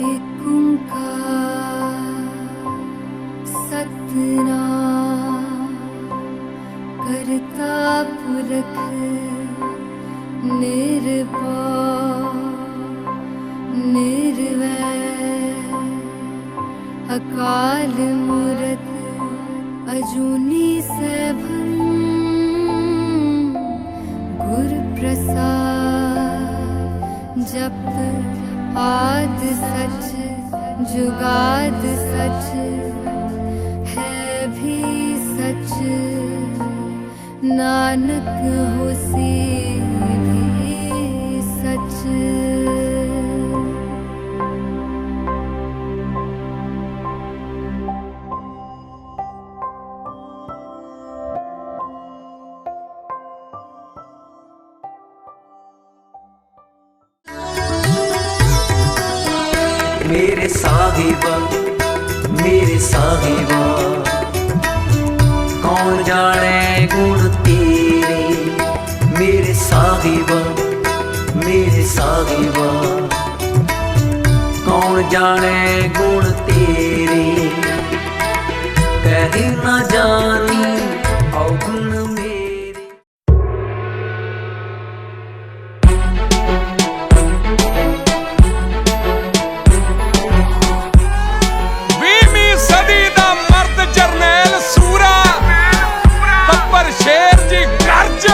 एक ओंकार सतनाम करता पुरख निर्भय निर्वैर अकाल मूरत अजूनी सैभं गुर प्रसाद जप आद सच जुगाद सच है भी सच नानक होसी भी सच। मेरे साहिबा कौन जाने गुण तेरे। मेरे साहिबा कौन जाने गुण तेरे। कह न जानी अवगुण मेरे। शेर जी गर्ज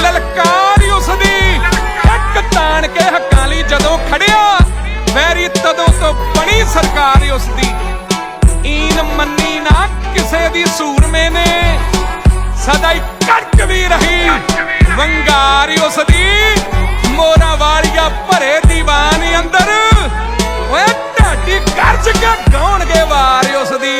ललकार उसदी हक तान के हक्कां लई जदों खड़िया वैरी तदों तो बनी सरकार उसदी। ईन मन्नी ना किसे दी सूरमे ने सदा ही कड़क भी रही वंगारी उसदी। मोरा वालिया भरे दीवानी अंदर ओए ढाडी गर्ज के गाउणगे वार उसदी।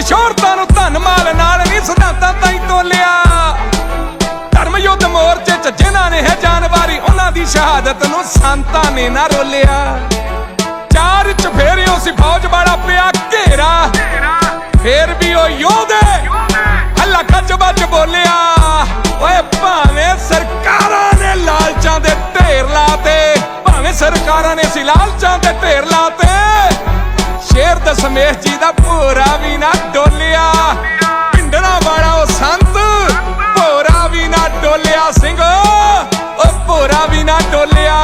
शोहरतां नूं धन माल नाल नहीं सिद्धांतां ताईं तोलिया। धर्म युद्ध मोर्चे च जिन्हां ने है जानवारी उन्हां दी शहादत नूं संतां ने ना रोलिया। चार चफेरियों सी फौज वाला पिया घेरा फिर भी ओ योधे हल्ला खच बच बोलिया। ओए भावें सरकारां ने लालचां दे ढेर लाते भावें सरकारां ने सी लालचां दे ढेर लाते शेर दशमेश जी दा भोरा भी ना डोलिया। पिंडरा वाला ओ संत भोरा भी ना डोलिया। सिंह ओ भोरा भी ना डोलिया।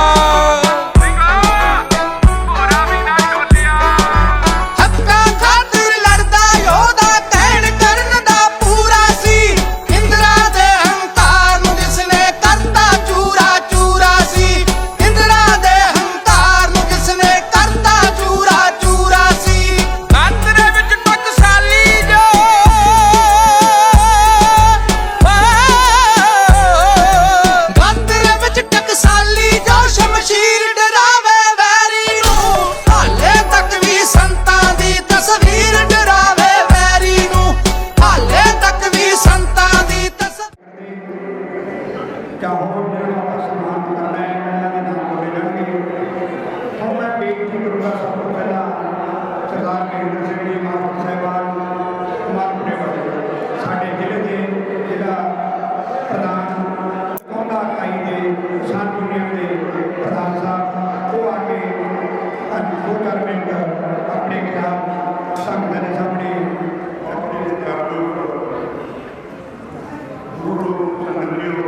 ਜੋਗਿੰਦਰ ਸਿੰਘ ਜੀ ਮਾਸਟਰ ਸਾਹਿਬਾਨ ਮਾਲਪੁਰੇ ਵਾਲੇ ਸਾਡੇ ਜ਼ਿਲ੍ਹੇ ਦੇ ਜ਼ਿਲ੍ਹਾ ਪ੍ਰਧਾਨ ਕੌਂਡਾ ਇਕਾਈ ਦੇ ਕਿਸਾਨ ਯੂਨੀਅਨ ਦੇ ਪ੍ਰਧਾਨ ਸਾਹਿਬ ਉਹ ਆ ਕੇ ਅੱਜ 2-4 ਮਿੰਟ ਆਪਣੇ ਖਿਆਲ ਸੰਗਤਾਂ ਦੇ ਸਾਹਮਣੇ ਆਪਣੇ ਗੁਰੂ ਸੰਗਤਿਓ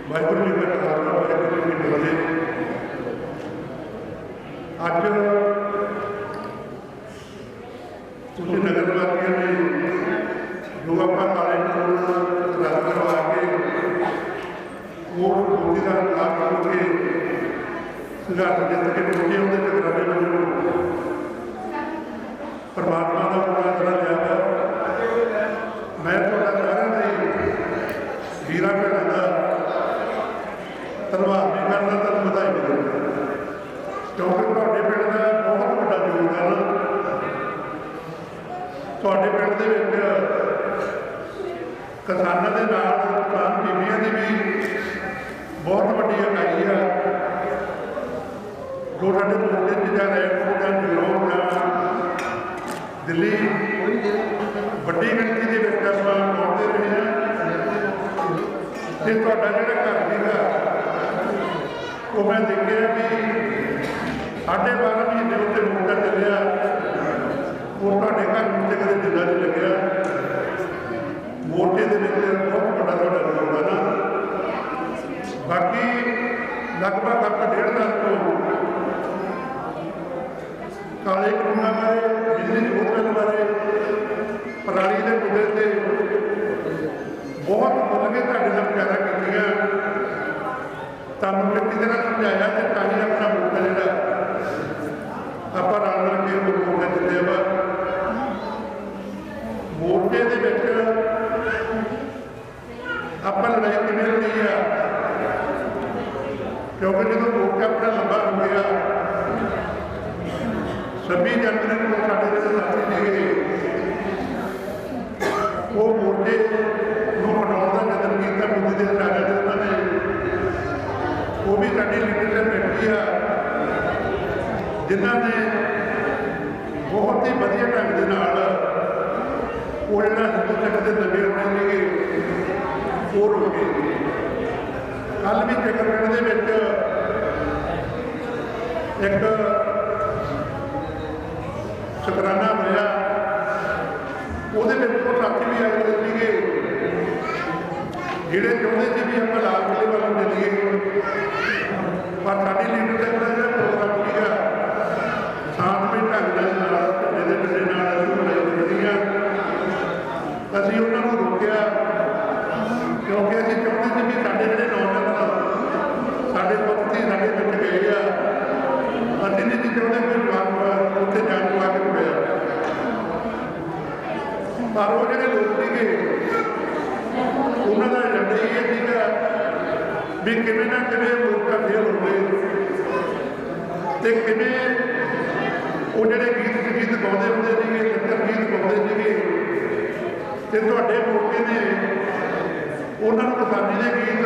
ਵਾਹਿਗੁਰੂ ਜੀ ਦਾ ਖਾਲਸਾ ਵਾਹਿਗੁਰੂ ਜੀ ਕੀ ਫਤਿਹ। ਅੱਜ ਤੁਸੀਂ ਨਗਰ ਵਾਸੀਆਂ ਨੇ ਜੋ ਆਪਾਂ ਕਾਲਜ ਤੋਂ ਰੱਦ ਕਰਵਾ ਕੇ ਉਹ ਮੋਦੀ ਦਾ ਲਾਭ ਕਰਕੇ ਸੰਘਰਸ਼ ਜਿੱਤ ਕੇ ਪਹੁੰਚੇ ਉਹਦੇ ਟਕਰਾਵੇ ਵਜੋਂ ਪਰਮਾਤਮਾ ਦਾ ਬੜਾ ਸਾਰਾ ਲਿਆ ਹੈ। ਮੈਂ ਤੁਹਾਡਾ ਸਾਰਿਆਂ ਦਾ ਵੀਰਾਂ ਭੈਣਾਂ ਦਾ ਧੰਨਵਾਦ ਵੀ ਕਰਦਾ ਤੁਹਾਨੂੰ ਵਧਾਈ ਵੀ ਦਿੰਦਾ ਕਿਉਂਕਿ ਤੁਹਾਡੇ ਪਿੰਡ ਦਾ ਬਹੁਤ ਵੱਡਾ ਯੋਗਦਾਨ ਤੁਹਾਡੇ ਪਿੰਡ ਦੇ ਵਿੱਚ ਕਿਸਾਨਾਂ ਦੇ ਨਾਲ ਕਿਸਾਨ ਬੀਬੀਆਂ ਦੀ ਵੀ ਬਹੁਤ ਵੱਡੀ ਇਕਾਈ ਆ ਜੋ ਸਾਡੇ ਮੋਰਚੇ 'ਚ ਜਾਂ ਰੈਪੋ ਜਾਂ ਜਲੌਰ ਜਾਂ ਦਿੱਲੀ ਵੱਡੀ ਗਿਣਤੀ ਦੇ ਵਿੱਚ ਆਪਾਂ ਪਹੁੰਚਦੇ ਰਹੇ ਹਾਂ ਤੇ ਤੁਹਾਡਾ ਜਿਹੜਾ ਘਰ ਸੀਗਾ ਉਹ ਮੈਂ ਦੇਖਿਆ ਵੀ 12.5 ਮਹੀਨੇ ਉੱਤੇ ਮੋਰਚਾ ਚੱਲਿਆ ਉਹ ਤੁਹਾਡੇ ਘਰ ਉੱਤੇ ਕਦੇ ਜਿੰਦਾ ਨਹੀਂ ਲੱਗਿਆ। ਮੋਰਚੇ ਦੇ ਵਿੱਚ ਬਹੁਤ ਵੱਡਾ ਤੁਹਾਡਾ ਯੋਗਦਾਨ ਆ। ਬਾਕੀ ਲਗਭਗ ਆਪਾਂ 1.5 ਸਾਲ ਤੋਂ ਕਾਲੇ ਕਾਨੂੰਨਾਂ ਬਾਰੇ ਬਿਜਲੀ ਯੋਜਨਾ ਬਾਰੇ ਪਰਾਲੀ ਦੇ ਮੁੱਦੇ ਤੇ ਬਹੁਤ ਖੁੱਲ੍ਹ ਕੇ ਤੁਹਾਡੇ ਨਾਲ ਵਿਚਾਰਾਂ ਕੀਤੀਆਂ ਤੁਹਾਨੂੰ ਚੰਗੀ ਤਰ੍ਹਾਂ ਸਮਝਾਇਆ ਤੇ ਤਾਂ ਹੀ ਆਪਣਾ ਮੋਰਚਾ ਜਿਹੜਾ ਆਪਾਂ ਰਲ ਮਿਲ ਕੇ ਮੋਰਚਾ ਜਿੱਤਿਆ ਵਾ। ਮੋਰਚੇ ਦੇ ਵਿੱਚ ਆਪਾਂ ਲੜਾਈ ਕਿਵੇਂ ਲੜੀ ਆ ਕਿਉਂਕਿ ਜਦੋਂ ਮੋਰਚਾ ਆਪਣਾ ਲੰਬਾ ਹੋ ਗਿਆ 26 ਜਨਵਰੀ ਨੂੰ ਸਾਡੇ ਜਿਹੜੇ ਸਾਥੀ ਸੀਗੇ ਉਹ ਮੋਰਚੇ ਨੂੰ ਹਟਾਉਣ ਦਾ ਯਤਨ ਕੀਤਾ ਮੋਦੀ ਦੇ ਇਸ਼ਾਰੇ ਤੇ ਉਹਨਾਂ ਨੇ ਉਹ ਵੀ ਸਾਡੀ ਲੀਡਰਸ਼ਿਪ ਬੈਠੀ ਆ ਜਿਨ੍ਹਾਂ ਨੇ ਬਹੁਤ ਹੀ ਵਧੀਆ ਢੰਗ ਦੇ ਨਾਲ ਉਹ ਜਿਹੜਾ ਹਿੰਦੂ ਸਿੱਖ ਦੇ ਦੰਗੇ ਹੋਣੇ ਸੀਗੇ ਉਹ ਰੋਕੇ। ਕੱਲ੍ਹ ਵੀ ਚੱਕਰਗੜ੍ਹ ਦੇ ਵਿੱਚ ਇੱਕ ਸ਼ੁਕਰਾਨਾ ਹੋਇਆ ਉਹਦੇ ਵਿੱਚ ਉਹ ਸਾਥੀ ਵੀ ਆਏ ਹੋਏ ਸੀਗੇ ਜਿਹੜੇ ਚਾਹੁੰਦੇ ਸੀ ਵੀ ਆਪਾਂ ਲਾਲ ਕਿਲ੍ਹੇ ਵੱਲ ਨੂੰ ਚੱਲੀਏ ਪਰ ਸਾਡੀ ਲੀਡਰਸ਼ਿਪ ਦਾ ਜਿਹੜਾ ਪ੍ਰੋਗਰਾਮ ਸੀਗਾ ਸ਼ਾਂਤਮਈ ਢੰਗ ਦੇ ਨਾਲ ਢਿੱਡੇ ਦੇ ਢਿੱਡੇ ਨਾਲ ਅਸੀਂ ਲੜਾਈ ਲੜੀਆਂ। ਅਸੀਂ ਉਹਨਾਂ ਨੂੰ ਰੋਕਿਆ ਕਿਉਂਕਿ ਅਸੀਂ ਚਾਹੁੰਦੇ ਸੀ ਵੀ ਸਾਡੇ ਜਿਹੜੇ ਨੌਜਵਾਨ ਸਾਡੇ ਪੁੱਤ ਸਾਡੇ ਵਿੱਚ ਗਏ ਆ ਅਸੀਂ ਨਹੀਂ ਚਾਹੁੰਦੇ ਕੋਈ ਜਵਾਨ ਉੱਥੇ ਜਾਣ ਪਾ ਕੇ ਹੋਇਆ ਪਰ ਉਹ ਜਿਹੜੇ ਲੋਕ ਸੀਗੇ ਉਹਨਾਂ ਦਾ ਏਜੰਡਾ ਇਹ ਸੀਗਾ ਵੀ ਕਿਵੇਂ ਨਾ ਕਿਵੇਂ ਮੋਰਚਾ ਫੇਲ ਹੋਵੇ ਤੇ ਕਿਵੇਂ ਉਹ ਜਿਹੜੇ ਗੀਤ ਗਾਉਂਦੇ ਹੁੰਦੇ ਸੀਗੇ ਲੱਕਰ ਗੀਤ ਗਾਉਂਦੇ ਸੀਗੇ ਤੇ ਤੁਹਾਡੇ ਮੋਰਚੇ ਨੇ ਉਹਨਾਂ ਨੂੰ ਕਿਸਾਨੀ ਦੇ ਗੀਤ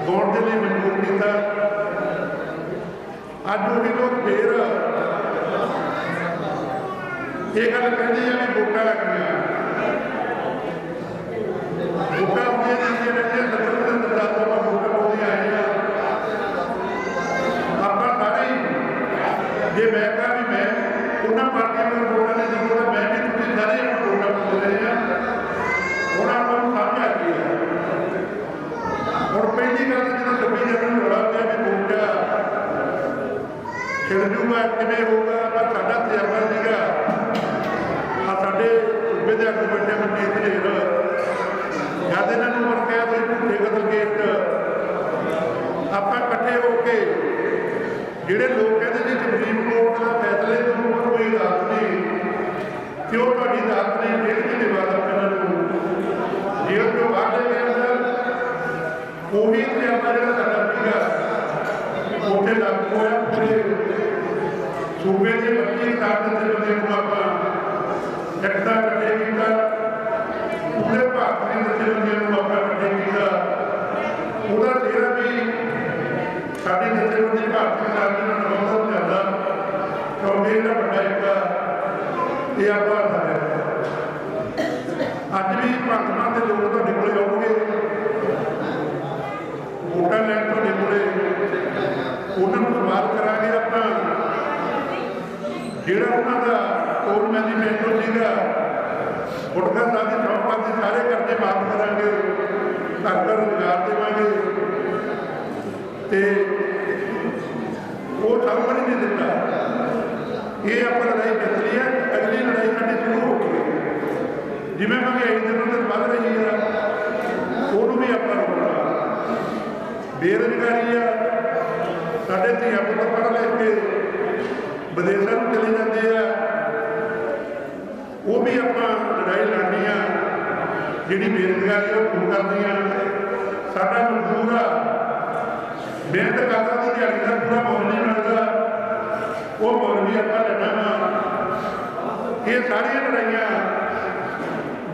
ਗਾਉਣ ਦੇ ਲਈ ਮਜਬੂਰ ਕੀਤਾ। ਅੱਜ ਉਹ ਵੀ ਲੋਕ ਫੇਰ ਇਹ ਗੱਲ ਕਹਿੰਦੇ ਆ ਵੀ ਵੋਟਾਂ ਲੱਗੀਆਂ ਵੋਟਾਂ ਹੁੰਦੀਆਂ ਜਾਂਦੀਆਂ ਰਹਿੰਦੀਆਂ 70 ਦੇ ਦਰਦਾਂ ਤੋਂ ਆਪਾਂ ਵੋਟਾਂ ਪਾਉਂਦੇ ਆਏ ਆ ਆਪਾਂ ਸਾਰੇ ਜੇ ਮੈਂ ਕਹਾਂ ਵੀ ਮੈਂ ਉਹਨਾਂ ਪਾਰਟੀਆਂ ਨੂੰ ਵੋਟਾਂ ਦੀ ਜ਼ਰੂਰਤ ਮੈਂ ਵੀ ਤੁਸੀਂ ਸਾਰੇ ਵੋਟਾਂ ਪਾਉਂਦੇ ਰਹੇ ਆ ਉਹਨਾਂ ਨੂੰ ਸਮਝ ਆ ਗਈ ਹੈ। ਹੁਣ ਪਹਿਲੀ ਗੱਲ ਜਦੋਂ 26 ਜਨਵਰੀ ਨੂੰ ਰੌਲਾ ਪਿਆ ਵੀ ਮੋਰਚਾ ਖਿੜ ਜੂਗਾ ਕਿਵੇਂ ਹੋਊਗਾ ਪਰ ਸਾਡਾ ਤਜਰਬਾ ਸੀਗਾ ਆ ਸਾਡੇ ਸੂਬੇ ਦੇ ਅੱਗੇ ਬੈਠੇ ਮਨਜੀਤ ਢੇਰ ਜਦ ਇਹਨਾਂ ਨੂੰ ਵਰਕਿਆ ਕੋਈ ਝੂਠੇ ਕਤਲ ਕੇਸ ਆਪਾਂ ਇਕੱਠੇ ਹੋ ਕੇ ਜਿਹੜੇ ਲੋਕ ਕਹਿੰਦੇ ਜੀ ਸੁਪਰੀਮ ਕੋਰਟ ਦਾ ਫੈਸਲੇ ਨੂੰ ਕੋਈ ਅਦਾਲਤ ਨਹੀਂ ਕਿ ਉਹ ਤੁਹਾਡੀ ਅਦਾਲਤ ਨੇ 1.5 ਮਹੀਨੇ ਬਾਅਦ ਇਹਨਾਂ ਨੂੰ ਜੇਲ੍ਹ ਤੋਂ ਬਾਹਰ ਲੈ ਕੇ ਅੰਦਰ ਉਹੀ ਤਜਰਬਾ ਜਿਹੜਾ ਸਾਡਾ ਸੀਗਾ ਉੱਥੇ ਲਾਗੂ ਹੋਇਆ ਪੂਰੇ ਸੂਬੇ ਦੇ 25 ਕਾਰਡ ਦੇ ਬੰਦੇ ਨੂੰ ਆਪਾਂ ਇਕੱਠਾ ਇਕੱਠੇ ਕੀਤਾ ਪੂਰੇ ਭਾਰਤ ਦੇ ਜਥੇਬੰਦੀਆਂ ਨੂੰ ਆਪਾਂ ਇਕੱਠੇ ਕੀਤਾ ਉਹਦਾ ਜਿਹੜਾ ਵੀ ਸਾਡੀ ਜਥੇਬੰਦੀ ਭਾਰਤੀ ਕਿਸਾਨ ਯੂਨੀਅਨ ਨੂੰ ਬਹੁਤ ਜ਼ਿਆਦਾ ਕਿਉਂਕਿ ਇਹਦਾ ਵੱਡਾ ਇੱਕ ਇਹ ਆਪਾਂ ਅੱਜ ਵੀ ਭਾਰਤਾਂ ਦੇ ਲੋਕ ਤੁਹਾਡੇ ਕੋਲ ਆਉਣਗੇ, ਵੋਟਾਂ ਲੈਣ ਤੁਹਾਡੇ ਕੋਲੇ, ਉਹਨਾਂ ਨੂੰ ਸਵਾਲ ਕਰਾਂਗੇ ਆਪਾਂ ਜਿਹੜਾ ਉਹਨਾਂ ਦਾ ਕੋਲ ਮੈਨੀਫੈਸਟੋ ਸੀਗਾ, ਗੁਟਕਾ ਸਾਹਿਬ ਦੀ ਚੌਪਾਂ ਦੇ ਸਾਰੇ ਕਰਜ਼ੇ ਮਾਫ ਕਰਾਂਗੇ, ਘਰ ਘਰ ਰੁਜ਼ਗਾਰ ਦੇਵਾਂਗੇ, ਤੇ ਉਹ ਸਭ ਕੁਝ ਨਹੀਂ ਦਿੱਤਾ। ਇਹ ਆਪਾਂ ਲੜਾਈ ਜਿੱਤ ਲਈ ਹੈ, ਅਗਲੀ ਲੜਾਈ ਸਾਡੀ ਸ਼ੁਰੂ ਹੋ ਗਈ। ਜਿਵੇਂ ਮਹਿੰਗਾਈ ਦਿਨੋਂ ਦਿਨ ਵੱਧ ਰਹੀ ਹੈ, ਉਹਨੂੰ ਵੀ ਆਪਾਂ ਰੋਕਣਾ। ਬੇਰੁਜ਼ਗਾਰੀ ਆ, ਸਾਡੇ ਧੀਆਂ ਪੁੱਤ ਪੜ੍ਹ ਲਿਖ ਕੇ ਵਿਦੇਸ਼ਾਂ ਨੂੰ ਚਲੇ ਜਾਂਦੇ ਆ, ਉਹ ਵੀ ਆਪਾਂ ਲੜਾਈ ਲੜਨੀ ਆ। ਜਿਹੜੀ ਬੇਰੁਜ਼ਗਾਰੀ ਉਹ ਦੂਰ ਕਰਨੀ ਆ। ਸਾਡਾ ਮਜ਼ਦੂਰ ਆ, ਮਿਹਨਤ ਕਰਦਾ ਦੀ ਦਿਹਾੜੀ ਦਾ ਪੂਰਾ ਮੁੱਲ ਨਹੀਂ ਮਿਲਦਾ, ਉਹ ਮੁੱਲ ਵੀ ਆਪਾਂ ਲੈਣਾ ਵਾ। ਇਹ ਸਾਰੀਆਂ ਲੜਾਈਆਂ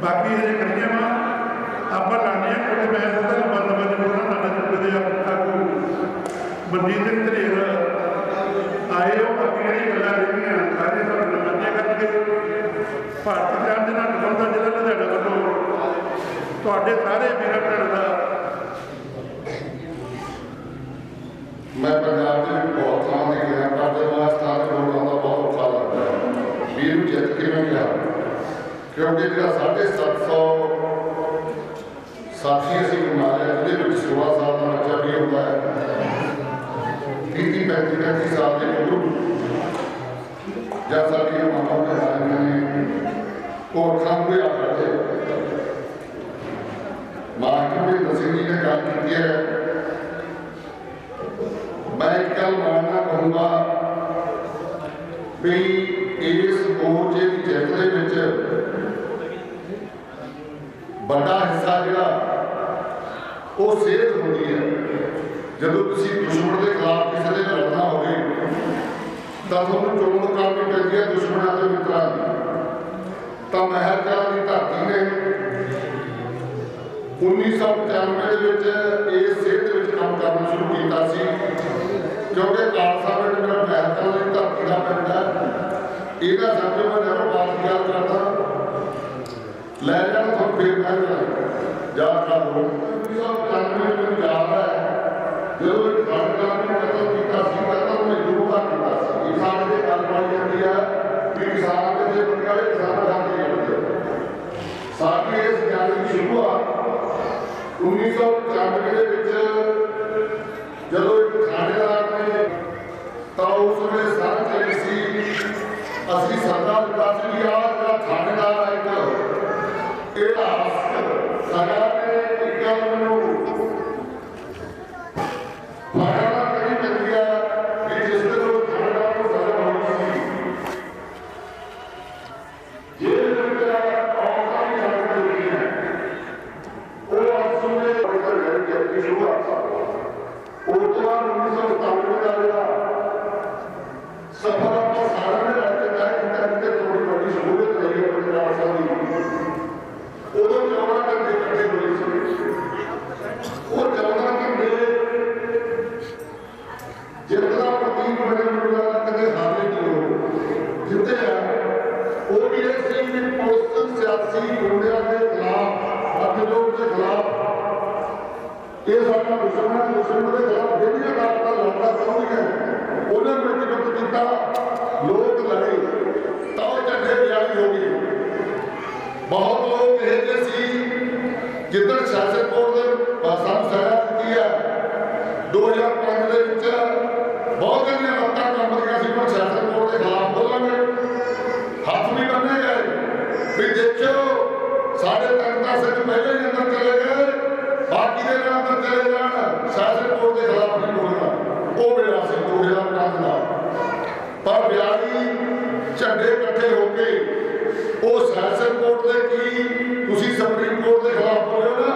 ਬਾਕੀ ਹਜੇ ਖੜੀਆਂ ਵਾ, ਆਪਾਂ ਲੜਨੀਆਂ। ਕਿਉਂਕਿ ਮੈਂ ਉਹਦਾ ਲੰਬਾ ਲੰਬਾ ਜਮੂਰਾ ਨਾਨਾ ਚੁੱਕੇ ਦੇ ਆਗੂ ਮਨਜੀਤ ਸਿੰਘ ਧਨੇਰ ਆਏ, ਉਹ ਬਾਕੀ ਜਿਹੜੀਆਂ ਗੱਲਾਂ ਰਹਿੰਦੀਆਂ ਸਾਰੇ ਸਾਡੇ ਨਾਲ ਸਾਂਝੀਆਂ ਕਰਨਗੇ। ਭਾਰਤੀ ਕਿਸਾਨ ਦੇ ਨਾਲ ਨਿਕਲਦਾ ਜ਼ਿਲ੍ਹਾ ਲੁਧਿਆਣਾ ਵੱਲੋਂ ਤੁਹਾਡੇ ਸਾਰੇ ਵੀਰਾਂ ਭੈਣਾਂ ਦਾ मैं पंजाब के बहुत थां से गया, पर जब मैं स्थान लोगों का बहुत अच्छा लगता है वीर जित के मैं गया, क्योंकि जो 750 साथी असी घुमा लिया, जिसे 16 साल का बच्चा भी होता है, 30-35 साल के गुरु जब साड़ी मामा ने वो अखा हुए आ खड़े मास्टर भुपेंद्र सिंह जी ने गल की है। मैं एक गल मानना कहूँगा भी इस मोर्चे की जित के बड़ा हिस्सा जोड़ा वो सेहत होती है। जब तुम दुश्मन के खिलाफ किसी ने लड़ना हो तो थोड़ा चोन करनी पैंती है दुश्मनों के मित्रों की। तो महलकला की धरती ने 1995 इस सेहत काम करना शुरू किया, क्योंकि खालसा पिंड मेरा महलकला की धरती का पिंड है। यदा समझो मैं जब बात याद करता लै जाना तो फिर मैं याद कर लो। 1995 में याद है जो खालसा ने कतल किया, कतल मजदूर का किया, किसान के गल बन जाती है कि किसान के बंदे वाले किसान साडी इस गल की शुरुआत 1995 जो एक थानेदार ने तो उस वे सर चली सी असली सदा दस भी आ थानेदार एक सदा ने एक गल मैनू फड़ना कहीं मिल गया कि जिस दिन वो थानेदार को सजा होनी सी जेल सफर आप सारा ने रखते तय थोड़ी बड़ी सहूलत रही है पंजाब साहब उदो 14 घंटे कट्ठे हुए वो 14 घंटे जितना प्रतीक बने मिलता कदे हारे नहीं हो जितने हैं वो भी ऐसी पुलिस सियासी गुंडिया के खिलाफ अभियोग के खिलाफ ये सारा दुश्मन है, दुश्मन के खिलाफ जेहड़ियां ताकतां लड़ना चाहुंदियां उन्होंने व्यक्तिगत किया, लोग लड़े तो झंडे जारी हो गई। बहुत लोग ये सी जिधर शासन कोर्ट ने सानू सजा दी है 2005 के बहुत जनिया लत्तां कंब गई सी, पर शासन कोर्ट के खिलाफ बोलेंगे हाथ भी बन्ने गए भी देखो साढ़े 3 सिंह पहले ही अंदर चले गए, बाकी के अंदर चले जान, शासन कोर्ट के खिलाफ नहीं बोलना। वो मेरा से 2005 का पर 42 झंडे इकट्ठे होके वो सैशन कोर्ट के की तुसी सुप्रीम कोर्ट के खिलाफ बोले हो ना,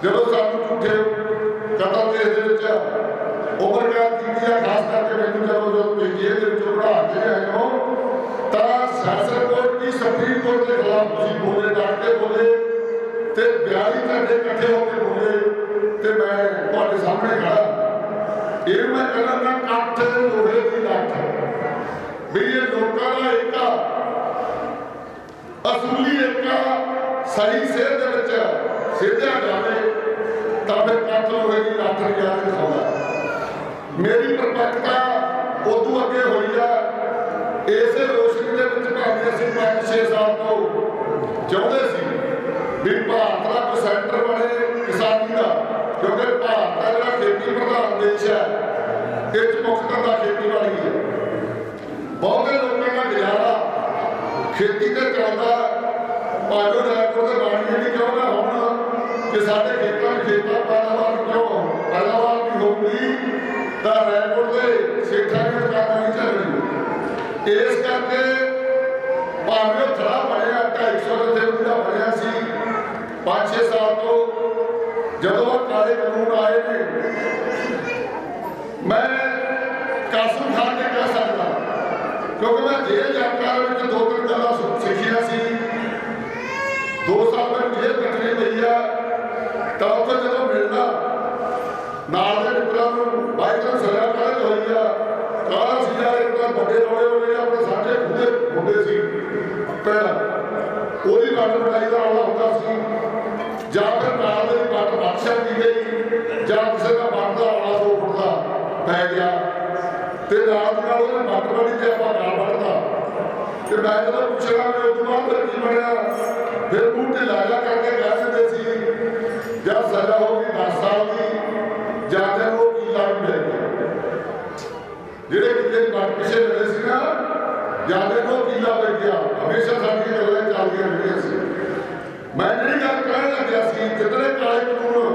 जो सानू झूठे कतल केस उम्र कैद की है, खास करके मैंने जब जेल के पढ़ा के आए हो तो सैशन कोर्ट की सुप्रीम कोर्ट के खिलाफ तुसी बोले, डट के बोले ते 42 झंडे इकट्ठे होके बोले ते मैं तुम्हारे सामने खड़ा ये मैं कहना कट्ठ लोहे की लठ भी ये लोगों का एक ਅਸੂਲੀ ਏਕਾ ਸਹੀ ਸੇਧ ਦੇ ਵਿੱਚ ਸਿੱਧਿਆ ਜਾਵੇ ਤਾਂ ਫਿਰ ਕਤਲ ਹੋਏ ਦੀ ਲੱਤ ਨਹੀਂ ਜਾ ਕੇ ਦਿਖਾਉਂਦਾ। ਮੇਰੀ ਪ੍ਰਪੱਕਤਾ ਉਦੋਂ ਅੱਗੇ ਹੋਈ ਆ ਇਸੇ ਰੋਸ਼ਨੀ ਦੇ ਵਿੱਚ ਭਾਵੇਂ ਅਸੀਂ 5-6 ਸਾਲ ਤੋਂ ਚਾਹੁੰਦੇ ਸੀ ਵੀ ਭਾਰਤ ਦਾ ਕੋਈ ਸੈਂਟਰ ਬਣੇ ਕਿਸਾਨੀ ਦਾ, ਕਿਉਂਕਿ ਭਾਰਤ ਦਾ ਜਿਹੜਾ ਖੇਤੀ ਪ੍ਰਧਾਨ ਦੇਸ਼ ਹੈ ਇਹ 'ਚ ਮੁੱਖ ਧੰਦਾ ਖੇਤੀਬਾੜੀ ਹੈ। ਬਹੁਤੇ ਲੋਕਾਂ ਦਾ ਗੁਜ਼ਾਰਾ ਖੇਤੀ ਤੇ ਚੱਲਦਾ। ਭਾਵੇਂ ਰਾਏਪੁਰ ਦੇ ਬਾਣੀਏ ਵੀ ਚਾਹੁੰਦਾ ਹੁਣ ਕਿ ਸਾਡੇ ਖੇਤਾਂ ਪੈਦਾਵਾਰ ਵੀ ਹੋਊਗੀ ਤਾਂ ਰਾਏਪੁਰ ਦੇ ਸੇਠਾਂ ਦੀ ਦੁਕਾਨਾਂ ਨਹੀਂ ਚੱਲਣੀ। ਇਸ ਕਰਕੇ ਭਾਵੇਂ ਉਹ ਥੜਾ ਬਣਿਆ 250 ਦੇ ਦਾ ਬਣਿਆ ਸੀ 5-6 ਸਾਲ ਤੋਂ, ਜਦੋਂ ਉਹ ਕਾਲੇ ਕਾਨੂੰਨ ਆਏ ਨੇ ਮੈਂ ਕਸਮ ਖਾ ਕੇ ਕਹਿ ਸਕਦਾ, ਕਿਉਂਕਿ ਮੈਂ ਜੇਲ੍ਹ ਯਾਤਰਾ ਵਿੱਚ 2-3 ਗੱਲਾਂ ਸਿੱਖੀਆਂ ਸੀ। 2 ਸਾਲ ਮੈਂ ਜੇਲ੍ਹ ਕੱਟਣੀ ਪਈ ਆ ਤਾਂ ਉੱਥੇ ਜਦੋਂ ਮਿਲਣਾ ਨਾਲ ਦੇ ਮਿੱਤਰਾਂ ਨੂੰ ਬਾਈਕਾਂ ਸਜ਼ਾ ਕਾਹਦੇ ਹੋਈ ਆ ਕਾਹਦਾ ਸੀ ਯਾਰ ਇੱਕ ਤਾਂ ਵੱਡੇ ਰੋੜੇ ਹੋਏ ਆਪਣੇ ਸਾਡੇ ਹੁੰਦੇ ਸੀ ਪਹਿਲਾਂ ਉਹਦੀ ਗੱਲ ਲੜਾਈ ਦਾ ਆਲਾ ਹੁੰਦਾ ਸੀ ਜਾਂ ਫਿਰ ਨਾਲ ਦੇ ਪੱਟ ਬਾਦਸ਼ਾਹ ਦੀ ਗਈ ਜਾਂ ਕਿਸੇ ਦਾ ਪੱਟ ਦਾ ਆਲਾ 2 ਫੁੱਟ ਦਾ ਪੈ ਗਿਆ ਤੇ ਨਾਲ ਦੀ ਨਾਲ ਉਹਨੇ ਪੱਟ ਬਣੀ ਤੇ ਆਪਾਂ ਨਾਲ ਵੱਢਦਾ ਤੇ ਮੈਂ ਜਦੋਂ ਪੁੱਛਣਾ ਮੈਂ ਉਸ ਤੋਂ ਬਾਅਦ ਫਿਰ ਕੀ ਬਣਿਆ ਫਿਰ ਮੂੰਹ ਤੇ ਲਾਇਆ ਕਰਕੇ ਕਹਿ ਦਿੰਦੇ ਸੀ ਜਾਂ ਸਜ਼ਾ ਹੋ ਗਈ 10 ਸਾਲ ਦੀ ਜਾਂ ਫਿਰ ਉਹ ਕੀ ਲੱਗ ਮਿਲ ਗਿਆ। ਜਿਹੜੇ ਕਿਤੇ ਪੱਟ ਪਿੱਛੇ ਲੜੇ ਸੀ ਨਾ ਜਾਂ ਫਿਰ ਉਹ ਕੀਲਾ ਮਿਲ ਗਿਆ। ਹਮੇਸ਼ਾ ਸਾਡੀਆਂ ਗੱਲਾਂ ਚੱਲਦੀਆਂ ਰਹਿੰਦੀਆਂ ਸੀ। ਮੈਂ ਜਿਹੜੀ ਗੱਲ ਕਹਿਣ ਲੱਗਿਆ ਸੀ ਜਿਤਨੇ ਕਾਲੇ ਕਾਨੂੰਨ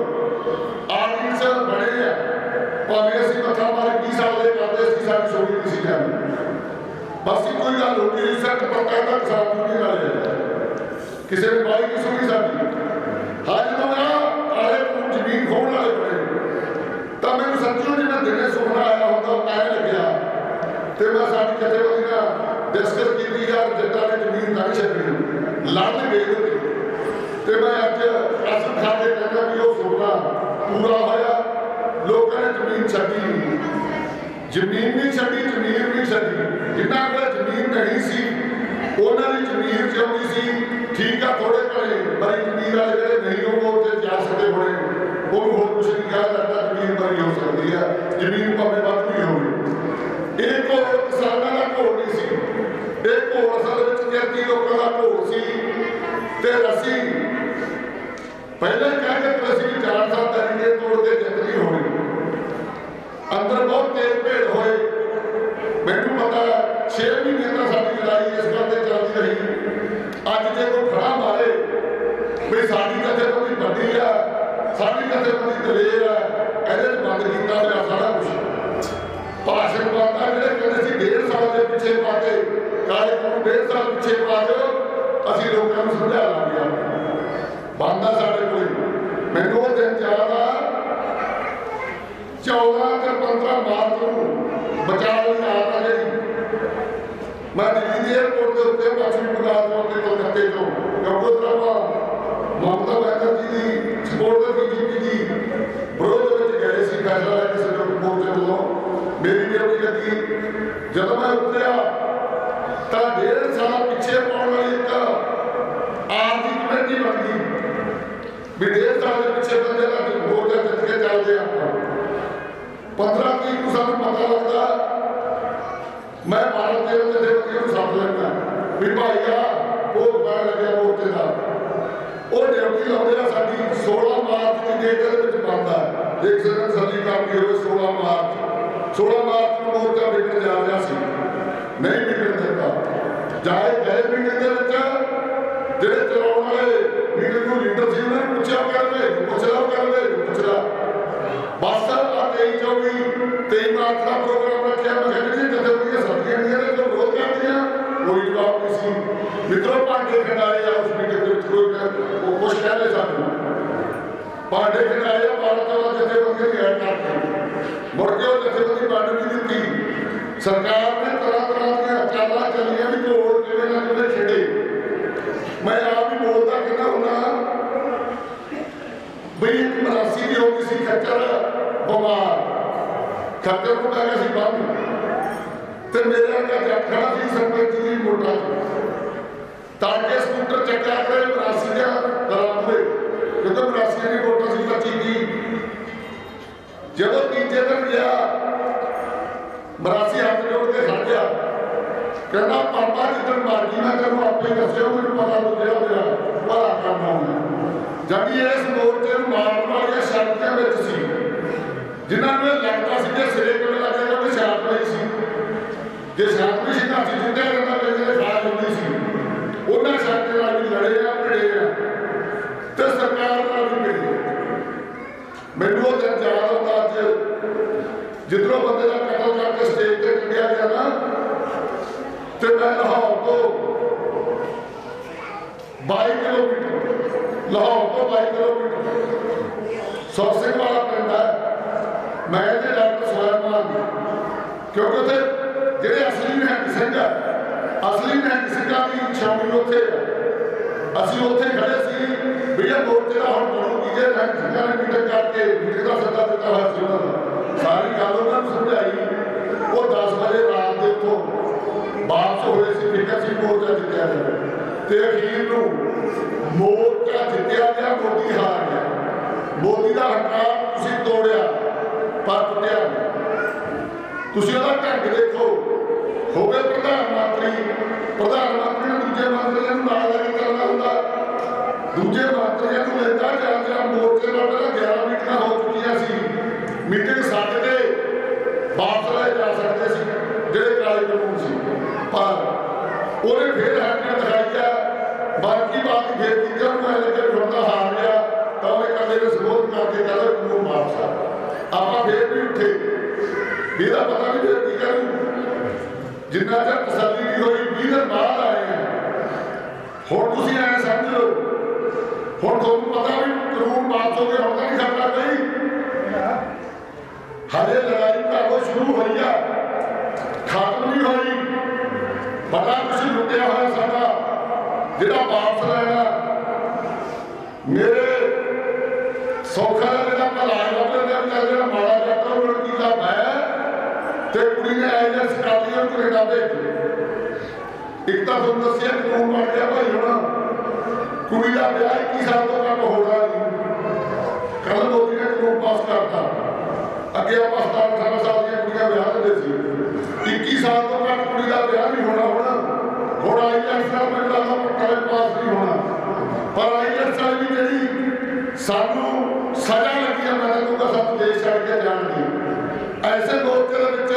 ਆਰਡੀਨੈਂਸ ਬਣੇ ਆ ਭਾਵੇਂ ਅਸੀਂ ਮੱਥਾ ਮਾਰੇ 20 ਸਾਲ ਦੇ ਕਰਦੇ ਸੀ ਸਾਡੀ ਛੋਟੀ ਨਹੀਂ ਸੀ ਜਾਂਦੀ। ਬਸ ਕੋਈ ਗੱਲ ਹੋ ਗਈ ਸੱਟ ਪੱਕਾ ਦਾ ਕਿਸਾਨ ਨੂੰ ਨਹੀਂ ਲਾਇਆ ਕਿਸੇ ਨੇ ਬਾਈ ਕਿਸੇ ਨਹੀਂ ਸਾਡੀ ਹਾਂ ਜਦੋਂ ਕਾਲੇ ਕਾਨੂੰਨ ਜ਼ਮੀਨ ਖੋਣ ਵਾਲੇ ਬਣੇ ਤਾਂ ਮੈਨੂੰ ਸੱਚੋ ਜਿਵੇਂ ਦਿਨੇ ਸੁਪਨਾ ਆਇਆ ਹੁੰਦਾ ਐ ਲੱਗਿਆ ਤੇ ਮੈਂ ਸਾਡੀ ਜਥੇਬੰਦੀ ਨਾਲ ਡਿਸਕਸ ਕੀਤੀ ਯਾਰ ਜੱਟਾਂ ਨੇ ਜ਼ਮੀਨ ਤਾਂ ਨਹੀਂ ਛੱਡਣੀ ਲੜਨ ਗਏ ਤੇ ਮੈਂ ਅੱਜ ਕਸਮ ਖਾ ਕੇ ਕਹਿੰਦਾ ਵੀ ਉਹ ਸੁਪਨਾ ਪੂਰਾ ਹੋਇਆ। ਲੋਕਾਂ ਨੇ ਜ਼ਮੀਨ ਛੱਡੀ ਨਹੀਂ, ਜ਼ਮੀਨ ਨਹੀਂ ਛੱਡੀ, ਜ਼ਮੀਨ ਨਹੀਂ ਛੱਡੀ। ਜਿਨ੍ਹਾਂ ਕੋਲ ਜ਼ਮੀਨ ਨਹੀਂ ਸੀ ਉਹਨਾਂ ਦੀ ਜ਼ਮੀਨ ਚਾਹੁੰਦੀ ਸੀ ਠੀਕ ਆ ਥੋੜੇ ਘਰੇ ਬੜੀ ਜ਼ਮੀਨ ਵਾਲੇ ਜਿਹੜੇ ਨਹੀਂ ਉਹ ਉੱਥੇ ਜਾ ਸਕਦੇ ਹੋਣੇ ਉਹਨੂੰ ਹੋਰ ਕੁਛ ਨਹੀਂ ਕਿਹਾ ਜਾਂਦਾ। ਜ਼ਮੀਨ ਬੜੀ ਹੋ ਸਕਦੀ ਆ, ਜ਼ਮੀਨ ਭਾਵੇਂ ਵੱਧ ਵੀ ਹੋਵੇ। ਇਹ ਘੋਲ ਕਿਸਾਨਾਂ ਦਾ ਘੋਲ ਨਹੀਂ ਸੀ, ਇਹ ਘੋਲ ਅਸਲ ਵਿੱਚ ਕਿਰਤੀ ਲੋਕਾਂ ਦਾ ਘੋਲ ਸੀ। ਤੇ ਅਸੀਂ ਪਹਿਲਾਂ ਕਹਿ ਕੇ ਅਸੀਂ ਵੀ 4 ਸਾਲ ਤਰੀਕੇ ਤੋੜ ਕੇ ਜਿੱਤ ਨਹੀਂ ਹੋਣੀ। ਅੰਦਰ ਬਹੁਤ ਤੇਜ਼ ਭੇੜ ਹੋਏ। ਮੈਨੂੰ ਪਤਾ 6 ਮਹੀਨੇ ਤਾਂ ਸਾਡੀ ਲੜਾਈ ਇਸ ਗੱਲ ਤੇ ਚੱਲਦੀ ਰਹੀ। ਅੱਜ ਜੇ ਕੋਈ ਖੜਾ ਮਾਰੇ ਵੀ ਸਾਡੀ ਜਥੇਬੰਦੀ ਵੱਡੀ ਆ, ਸਾਡੀ ਜਥੇਬੰਦੀ ਦਲੇਰ ਆ, ਇਹਦੇ 'ਚ ਬੰਦ ਕੀਤਾ ਹੋਇਆ ਸਾਰਾ ਕੁਛ। ਭਾਸ਼ਣ ਬੰਦਾ ਜਿਹੜੇ ਕਹਿੰਦੇ ਸੀ 1.5 ਸਾਲ ਦੇ ਪਿੱਛੇ ਪਾ ਕੇ ਕਾਲੇ ਕਾਨੂੰਨ 1.5 ਸਾਲ ਪਿੱਛੇ ਪਾ ਦਿਓ ਅਸੀਂ ਲੋਕਾਂ ਨੂੰ ਸਮਝਾ ਲਾਂਗੇ ਬੰਦਾ ਸਾਡੇ ਕੋਲ। ਮੈਨੂੰ ਉਹ ਦਿਨ ਯਾਦ ਆ 14 ਤੇ 15 ਮਾਰਚ ਨੂੰ ਬਚਾਅ ਲਈ ਆਇਆ ਜਿਹੜੀ ਮੈਂ ਦਿੱਲੀ ਦੇ ਏਅਰਪੋਰਟ ਦੇ ਉੱਤੇ ਪੱਛਮੀ ਬੰਗਾਲ ਤੋਂ ਤੇ ਕਲਕੱਤੇ ਤੋਂ ਕਿਉਂਕਿ ਉੱਧਰ ਆਪਾਂ ਮਮਤਾ ਬੈਨਰਜੀ ਦੀ ਸਪੋਰਟ ਦੇ ਬੀਜੇਪੀ ਦੀ ਵਿਰੋਧ ਵਿੱਚ ਗਏ ਸੀ ਫੈਸਲਾ ਲੈ ਕੇ ਸੰਯੁਕਤ ਮੋਰਚੇ ਵੱਲੋਂ ਮੇਰੀ ਡਿਊਟੀ ਲੱਗੀ। ਜਦੋਂ ਮੈਂ ਉਤਰਿਆ ਤਾਂ 1.5 ਸਾਲ ਪਿੱਛੇ ਪਾਉਣ ਵਾਲੀ ਇੱਕ ਆਰਥਿਕ ਕਮੇਟੀ ਬਣ ਗਈ ਵੀ 1.5 ਸਾਲ ਦੇ ਪਿੱਛੇ ਬੰਦੇ ਦਾ ਮੋਰਚਾ ਜਿੱਤ ਕੇ ਚੱਲਦੇ ਆਪਾਂ। 15 ਤਰੀਕ ਨੂੰ ਸਾਨੂੰ ਪਤਾ ਲੱਗਦਾ ਮੈਂ ਭਾਰਤ ਦੇ ਜਥੇਬੰਦੀਆਂ ਨੂੰ ਸੱਦ ਲੈਂਦਾ ਵੀ ਭਾਈ ਆ ਉਹ ਪੈਣ ਲੱਗਿਆ ਮੋਰਚੇ ਦਾ। ਉਹ ਡਿਊਟੀ ਲਾਉਂਦੇ ਆ ਸਾਡੀ 16 ਮਾਰਚ ਦੀ ਡੇਟ ਦੇ ਵਿੱਚ ਬਣਦਾ ਜੇ ਕਿਸੇ ਨੇ ਤਸੱਲੀ ਕਰਨੀ ਹੋਵੇ 16 ਮਾਰਚ ਨੂੰ ਮੋਰਚਾ ਵਿਕਣ ਜਾ ਰਿਹਾ ਸੀ, ਨਹੀਂ ਵਿਕਣ ਦਿੱਤਾ। ਜਾਏ ਗਏ ਮੀਟਿੰਗ ਦੇ ਵਿੱਚ ਜਿਹੜੇ ਚਲਾਉਣ ਵਾਲੇ ਮੀਟਿੰਗ ਨੂੰ ਲੀਡਰ ਸੀ ਉਹਨਾਂ ਨੇ ਪੁੱਛਿਆ ਕਰਦੇ ਪੁੱਛਦਾ ਬਸ ਆ 23 ਮਾਰਚ ਦਾ ਪ੍ਰੋਗਰਾਮ ਰੱਖਿਆ। ਮੈਂ ਕਿਹਾ ਜੀ ਜਥੇਬੰਦੀਆਂ ਸੱਦੀਆਂ ਨੇ ਜੋ ਵਿਰੋਧ ਕਰਦੀਆਂ ਕੋਈ ਜਵਾਬ ਨਹੀਂ ਸੀ। ਮਿੱਤਰੋ ਭਾਂਡੇ ਖਿਡਾਏ ਆ ਉਸ ਮੀਟਿੰਗ ਦੇ ਵਿੱਚ ਕੋਈ ਕੁਛ ਕਹਿ ਰਹੇ ਸਾਨੂੰ ਭਾਂਡੇ ਖਿਡਾਏ ਆ ਭਾਰਤ ਦਾ ਜਥੇਬੰਦੀਆਂ ਦੀ ਐਡ ਕਰਕੇ ਮੁੜ ਕੇ ਉਹ ਜਥੇਬੰਦੀ ਵੰਡ ਨਹੀਂ ਦਿੱਤੀ। ਸਰਕਾਰ ਨੇ ਤਰ੍ਹਾਂ ਦੀਆਂ ਚਾਲਾਂ ਚੱਲੀਆਂ ਵੀ ਘੋਲ ਕਿਵੇਂ ਨਾ ਕਿਵੇਂ ਛੱਡੇ। ਮੈਂ ਆਪ ਹੀ ਬੋਲਦਾ ਕਹਿੰਦਾ ਹੁੰਦਾ ਬਈ ਇੱਕ ਮਰਾਸੀ ਦੀ ਹੋ ਗਈ ਸੀ ਖੱਚਰ ਬਿਮਾਰ, ਖੱਚਰ ਨੂੰ ਪੈ ਗਿਆ ਸੀ ਬੰਦ ਤੇ ਮੇਰੇ ਅੱਗੇ ਜੱਟ ਖੜਾ ਸੀ ਸਰਪੰਚ ਦੀ ਮੋਟਾ ਤਾਂ ਕਿ ਇਸ ਨੂੰ चर्चा करे 82 ਦੇ ਦੌਰਾਨ ਹੋਏ ਜਦੋਂ 82 ਦੀ ਵੋਟਾਂ ਸੀ 25 ਜਦੋਂ ਤੀਜੇ ਦਿਨ ਗਿਆ 82 ਹੱਥ ਜੋੜ ਕੇ ਖੜ ਗਿਆ ਕਹਿੰਦਾ ਪਾਪਾ ਜਿੱਦਣ ਮਰਜੀ ਮੈਂ ਤੈਨੂੰ ਆਪੇ ਦੱਸਿਓ ਮੈਨੂੰ ਪਤਾ ਲੱਗਿਆ ਹੋਇਆ ਭਲਾ ਕੰਮ ਆਉਂਦਾ ਜਦ ਇਸ ਮੋਰਚੇ ਨੂੰ ਮਾਰਨ ਵਾਲੀਆਂ ਸ਼ਕਤੀਆਂ ਵਿੱਚ ਸੀ ਜਿਨ੍ਹਾਂ ਨੂੰ ਇਹ ਲੱਗਦਾ ਸੀ ਕਿ ਸਿਰੇ ਕਿਵੇਂ ਲੱਗੇਗਾ ਕਿ ਸ਼ਾਂਤ ਨਹੀਂ ਸੀ ਜੇ ਸ਼ਾਂਤ ਨਹੀਂ ਸੀ ਤਾਂ ਅਸੀਂ ਜਿੱਤੇ ਰਹਿੰਦਾ ਜਿਹੜੇ ਫਾਇਲ ਹੁੰਦੀ ਸੀ ਉਹਨਾਂ ਸ਼ਕਤੀਆਂ ਨਾਲ ਵੀ ਲੜੇ ਆ ਭਿੜੇ ਆ ਤੇ ਸਰਕਾਰ ਨਾਲ ਵੀ ਭਿੜੇ ਮੈਨੂੰ ਉਹ ਦਿਨ ਯਾਦ ਆਉਂਦਾ ਅੱਜ ਜਿੱਧਰੋਂ ਬੰਦੇ ਦਾ ਕਤਲ ਕਰਕੇ ਸਟੇਜ ਤੇ ਟੰਗਿਆ ਗਿਆ ਨਾ ਤੇ ਮੈਂ ਲਾਹੌਰ ਤੋਂ 22 ਕਿਲੋਮੀਟਰ ਲਾਹੌਰ ਤੋਂ 22 ਕਿਲੋਮੀਟਰ ਸੌ ਸਿੰਘ ਵਾਲਾ ਪਿੰਡ ਹੈ ਮੈਂ ਤੇ ਡਾਕਟਰ ਸੁਲੇਮਾਨ ਕਿਉਂਕਿ ਉੱਥੇ ਜਿਹੜੇ ਅਸਲੀ ਨਿਹੰਗ ਸਿੰਘ ਆ ਅਸਲੀ ਨਿਹੰਗ ਸਿੰਘਾਂ ਦੀ ਛਾਉਣੀ ਉੱਥੇ ਆ ਅਸੀਂ ਉੱਥੇ ਖੜੇ ਸੀ ਵੀ ਇਹ ਮੋਰਚੇ ਦਾ ਹੁਣ ਬਣੂਗੀ ਜੇ ਨਿਹੰਗ ਸਿੰਘਾਂ ਨੇ ਮੀਟਿੰਗ ਕਰਕੇ ਮੀਟਿੰਗ ਦਾ ਸੱਦਾ ਦਿੱਤਾ ਹੋਇਆ ਸੀ ਉਹਨਾਂ ਦਾ ਸਾਰੀ ਗੱਲ ਉਹਨਾਂ ਨੂੰ ਸਮਝਾਈ ਉਹ 10 ਵਜੇ ਰਾਤ ਦੇ ਉੱਥੋਂ ਵਾਪਸ ਹੋਏ ਸੀ ਫਿਕਰ ਸੀ ਮੋਰਚਾ ਜਿੱਤਿਆ ਗਿਆ ਤੇ ਅਖੀਰ ਨੂੰ ਮੋਰਚਾ ਜਿੱਤਿਆ ਗਿਆ ਮੋਦੀ ਹਾਰ ਗਿਆ ਮੋਦੀ ਦਾ ਹੰਕਾਰ ਤੁਸੀਂ ਤੋੜਿਆ ਪਰ ਟੁੱਟਿਆ ਤੁਸੀਂ ਉਹਦਾ ਢੰਗ ਦੇਖੋ ਹੋ ਗਏ ਪ੍ਰਧਾਨ ਮੰਤਰੀ ਨੂੰ ਦੂਜੇ ਮੰਤਰੀਆਂ ਨੂੰ ਨਾਲ ਲੈ ਕੇ ਚੱਲਣਾ ਹੁੰਦਾ ਦੂਜੇ ਮੰਤਰੀਆਂ ਨੂੰ ਲੈਂਦਾ ਜਾਂ ਮੋਰਚੇ ਨਾਲ ਪਹਿਲਾਂ 11 ਮੀਟਿੰਗਾਂ ਹੋ ਚੁੱਕੀਆਂ ਸੀ ਮੀਟਿੰਗ ਸੱਦ ਕੇ ਵਾਪਸ ਲੈ ਜਾ ਸਕਦੇ ਸੀ ਜਿਹੜੇ ਕਾਲੇ ਕਾਨੂੰਨ ਸੀ ਪਰ ਉਹਨੇ ਫਿਰ ਹੱਥਾਂ ਦਿਖਾਈਆ ਬਾਕੀ ਬਾਤ ਫੇਰ ਕੀਤੀ ਉਹਨੂੰ ਐ ਲੱਗੇ ਫੁਰਦਾ ਹਾਰ ਗਿਆ ਤਾਂ ਉਹਨੇ ਕਦੇ ਨੇ ਸਬੂਤ ਕਰਕੇ ਕਹਿੰਦਾ ਕਾਨੂੰਨ ਵਾਪਸ ਆ ਆਪਾਂ ਫੇਰ ਵੀ ਉੱਠੇ ਇਹਦਾ ਪਤਾ ਨਹੀਂ ਫਿਰ ਕੀ ਕਰੂ ਜਿੰਨਾ ਚਿਰ ਤਸੱਲੀ ਨਹੀਂ ਹੋਈ 20 ਦਿਨ ਬਾਅਦ ਆਏ ਆ ਹੁਣ ਤੁਸੀਂ ਐ ਸਮਝ ਲਓ ਹੁਣ ਤੁਹਾਨੂੰ ਪਤਾ ਵੀ ਕਾਨੂੰਨ ਵਾਪਸ ਹੋ ਗਏ ਹੁਣ ਤਾਂ ਨਹੀਂ ਸਰਦਾ ਕੋਈ ਹਰੇ ਲੜਾਈ ਭਾਵੇਂ ਸ਼ੁਰੂ ਹੋਈ ਆ ਖਤਮ ਨਹੀਂ ਹੋਈ ਬੜਾ ਕੁਝ ਲੁੱਟਿਆ ਹੋਇਆ ਸਾਡਾ ਜਿਹੜਾ ਵਾਪਸ ਲੈਣਾ ਮੇਰੇ ਸੌਖਾ ਜਿਹੜਾ ਭਲਾ ਲੱਭਦੇ ਨੇ ਜਿਹੜਾ ਮਾੜਾ ਜੱਟਾ ਉਹ ਲੜਕੀਦਾ ਮੈਂ ਤੇ ਕੁੜੀ ਨੇ ਆਈਲੈਂਸ ਕਰ ਲਈ ਉਹ ਕੈਨੇਡਾ ਭੇਜੀ ਇੱਕ ਤਾਂ ਤੁਹਾਨੂੰ ਦੱਸਿਆ ਕਾਨੂੰਨ ਬਣ ਗਿਆ ਭਾਈ ਹੁਣ ਕੁੜੀ ਦਾ ਵਿਆਹ 21 ਸਾਲ ਤੋਂ ਘੱਟ ਹੋਣਾ ਨਹੀਂ ਕੱਲ ਮੋਦੀ ਨੇ ਕਾਨੂੰਨ ਪਾਸ ਕਰਤਾ ਅੱਗੇ ਆਪਾਂ 17-18 ਸਾਲ ਦੀਆਂ ਕੁੜੀਆਂ ਵਿਆਹ ਦਿੰਦੇ ਸੀ 21 ਸਾਲ ਤੋਂ ਘੱਟ ਕੁੜੀ ਦਾ ਵਿਆਹ ਨਹੀਂ ਹੋਣਾ ਹੁਣ ਆਈਲੈਂਸ ਨਾਲ ਮੈਨੂੰ ਲੱਗਦਾ ਪੱਕਾ ਪਾਸ ਨਹੀਂ ਹੋਣਾ ਪਰ ਆਈਲੈਂਸ ਵਾਲੀ ਵੀ ਜਿਹੜੀ ਸਾਨੂੰ ਸਜ਼ਾ ਲੱਗੀ ਆ ਮੈਂ ਕਹਿੰਦਾ ਸਾਨੂੰ ਦੇਸ਼ ਛੱਡ ਕੇ ਜਾਣ ਦੀ ਐਸੇ ਮੌਕੇ ਦੇ ਵਿੱਚ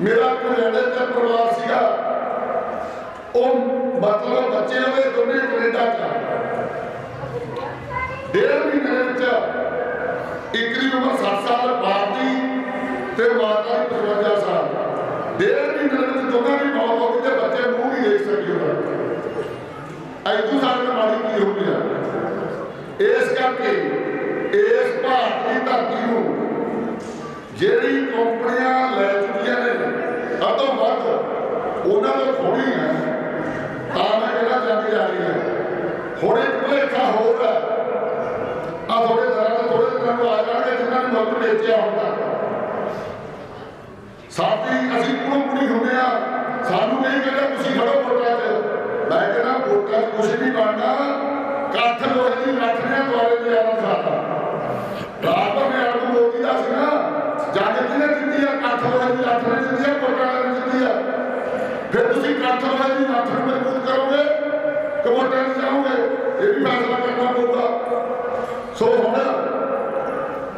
ਮੇਰਾ ਕੈਨੇਡਾ ਦਾ ਪਰਿਵਾਰ ਸੀਗਾ ਉਹ ਮਤਲਬ ਬੱਚੇ ਹੋਏ ਦੋਨੇ ਕੈਨੇਡਾ ਚ 1.5 ਮਹੀਨੇ ਵਿੱਚ ਇੱਕ ਦੀ ਉਮਰ 7 ਸਾਲ ਬਾਪ ਦੀ ਤੇ ਮਾਤਾ ਦੀ 55 ਸਾਲ 1.5 ਮਹੀਨੇ ਵਿੱਚ ਦੋਨਾਂ ਦੀ ਮੌਤ ਹੋ ਗਈ ਤੇ ਬੱਚੇ ਮੂੰਹ ਨਹੀਂ ਦੇਖ ਸਕੇ ਉਹਦਾ ਐਦੂ ਸਾਡੇ ਮਾੜੀ ਕੀ ਹੋ ਗਿਆ ਇਸ ਕਰਕੇ ਇਸ ਭਾਰਤ ਦੀ ਧਰਤੀ ਨੂੰ ਜਿਹੜੀ ਕੰਪਨੀਆਂ ਲੈ ਚੁੱਕੀਆਂ ਨੇ ਅੱਧੋ ਵੱਧ ਉਹਨਾਂ ਨੂੰ ਥੋੜੀ ਹੈ ਤਾਂ ਮੈਂ ਕਹਿੰਦਾ ਜਾਂਦੀ ਜਾ ਰਹੀ ਹੈ ਹੁਣ ਇੱਕ ਭੁਲੇਖਾ ਹੋਰ ਹੈ ਆ ਥੋੜੇ ਦਿਨਾਂ ਤੋਂ ਥੋੜੇ ਦਿਨਾਂ ਨੂੰ ਆ ਜਾਣਗੇ ਜਿਨ੍ਹਾਂ ਨੇ ਮੁੱਲ ਵੇਚਿਆ ਹੁੰਦਾ ਸਾਡੀ ਅਸੀਂ ਕੁੜੀ ਹੁੰਦੇ ਆ ਸਾਨੂੰ ਇਹ ਕਹਿੰਦਾ ਤੁਸੀਂ ਖੜੋ ਵੋਟਾਂ 'ਚ ਮੈਂ ਕਹਿੰਦਾ ਵੋਟਾਂ 'ਚ ਕੁਛ ਨਹੀਂ ਬਣਨਾ ਕੱਠ ਲੋਹੇ ਦੀ ਲੱਠੀਆਂ ਦੁਆਰੇ ਦੇ ਆਣਾ ਸਾਡਾ ਰਾਤ ਨੂੰ ਆਲੂ ਮੋਦੀ ਦਾ ਸੀ ਨਾ ਜੱਜ ਕਿਹਨੇ ਜਿੱਤੀ ਆ ਕੱਠ ਲੋਹੇ ਦੀ ਲੱਠ ਨੇ ਜਿੱਤੀ ਆ ਵੋਟਾਂ ਨੇ ਜਿੱਤੀ ਆ ਫਿਰ ਤੁਸੀਂ ਕੱਠ ਲੋਹੇ ਦੀ ਲੱਠ ਨੂੰ ਮਜ਼ਬੂਤ ਕਰੋਗੇ ਕਿ ਵੋਟਾਂ ਨੂੰ ਜਾਓਗੇ ਇਹ ਵੀ ਫੈਸਲਾ ਕਰਨਾ ਪਊਗਾ ਸੋ ਹੁਣ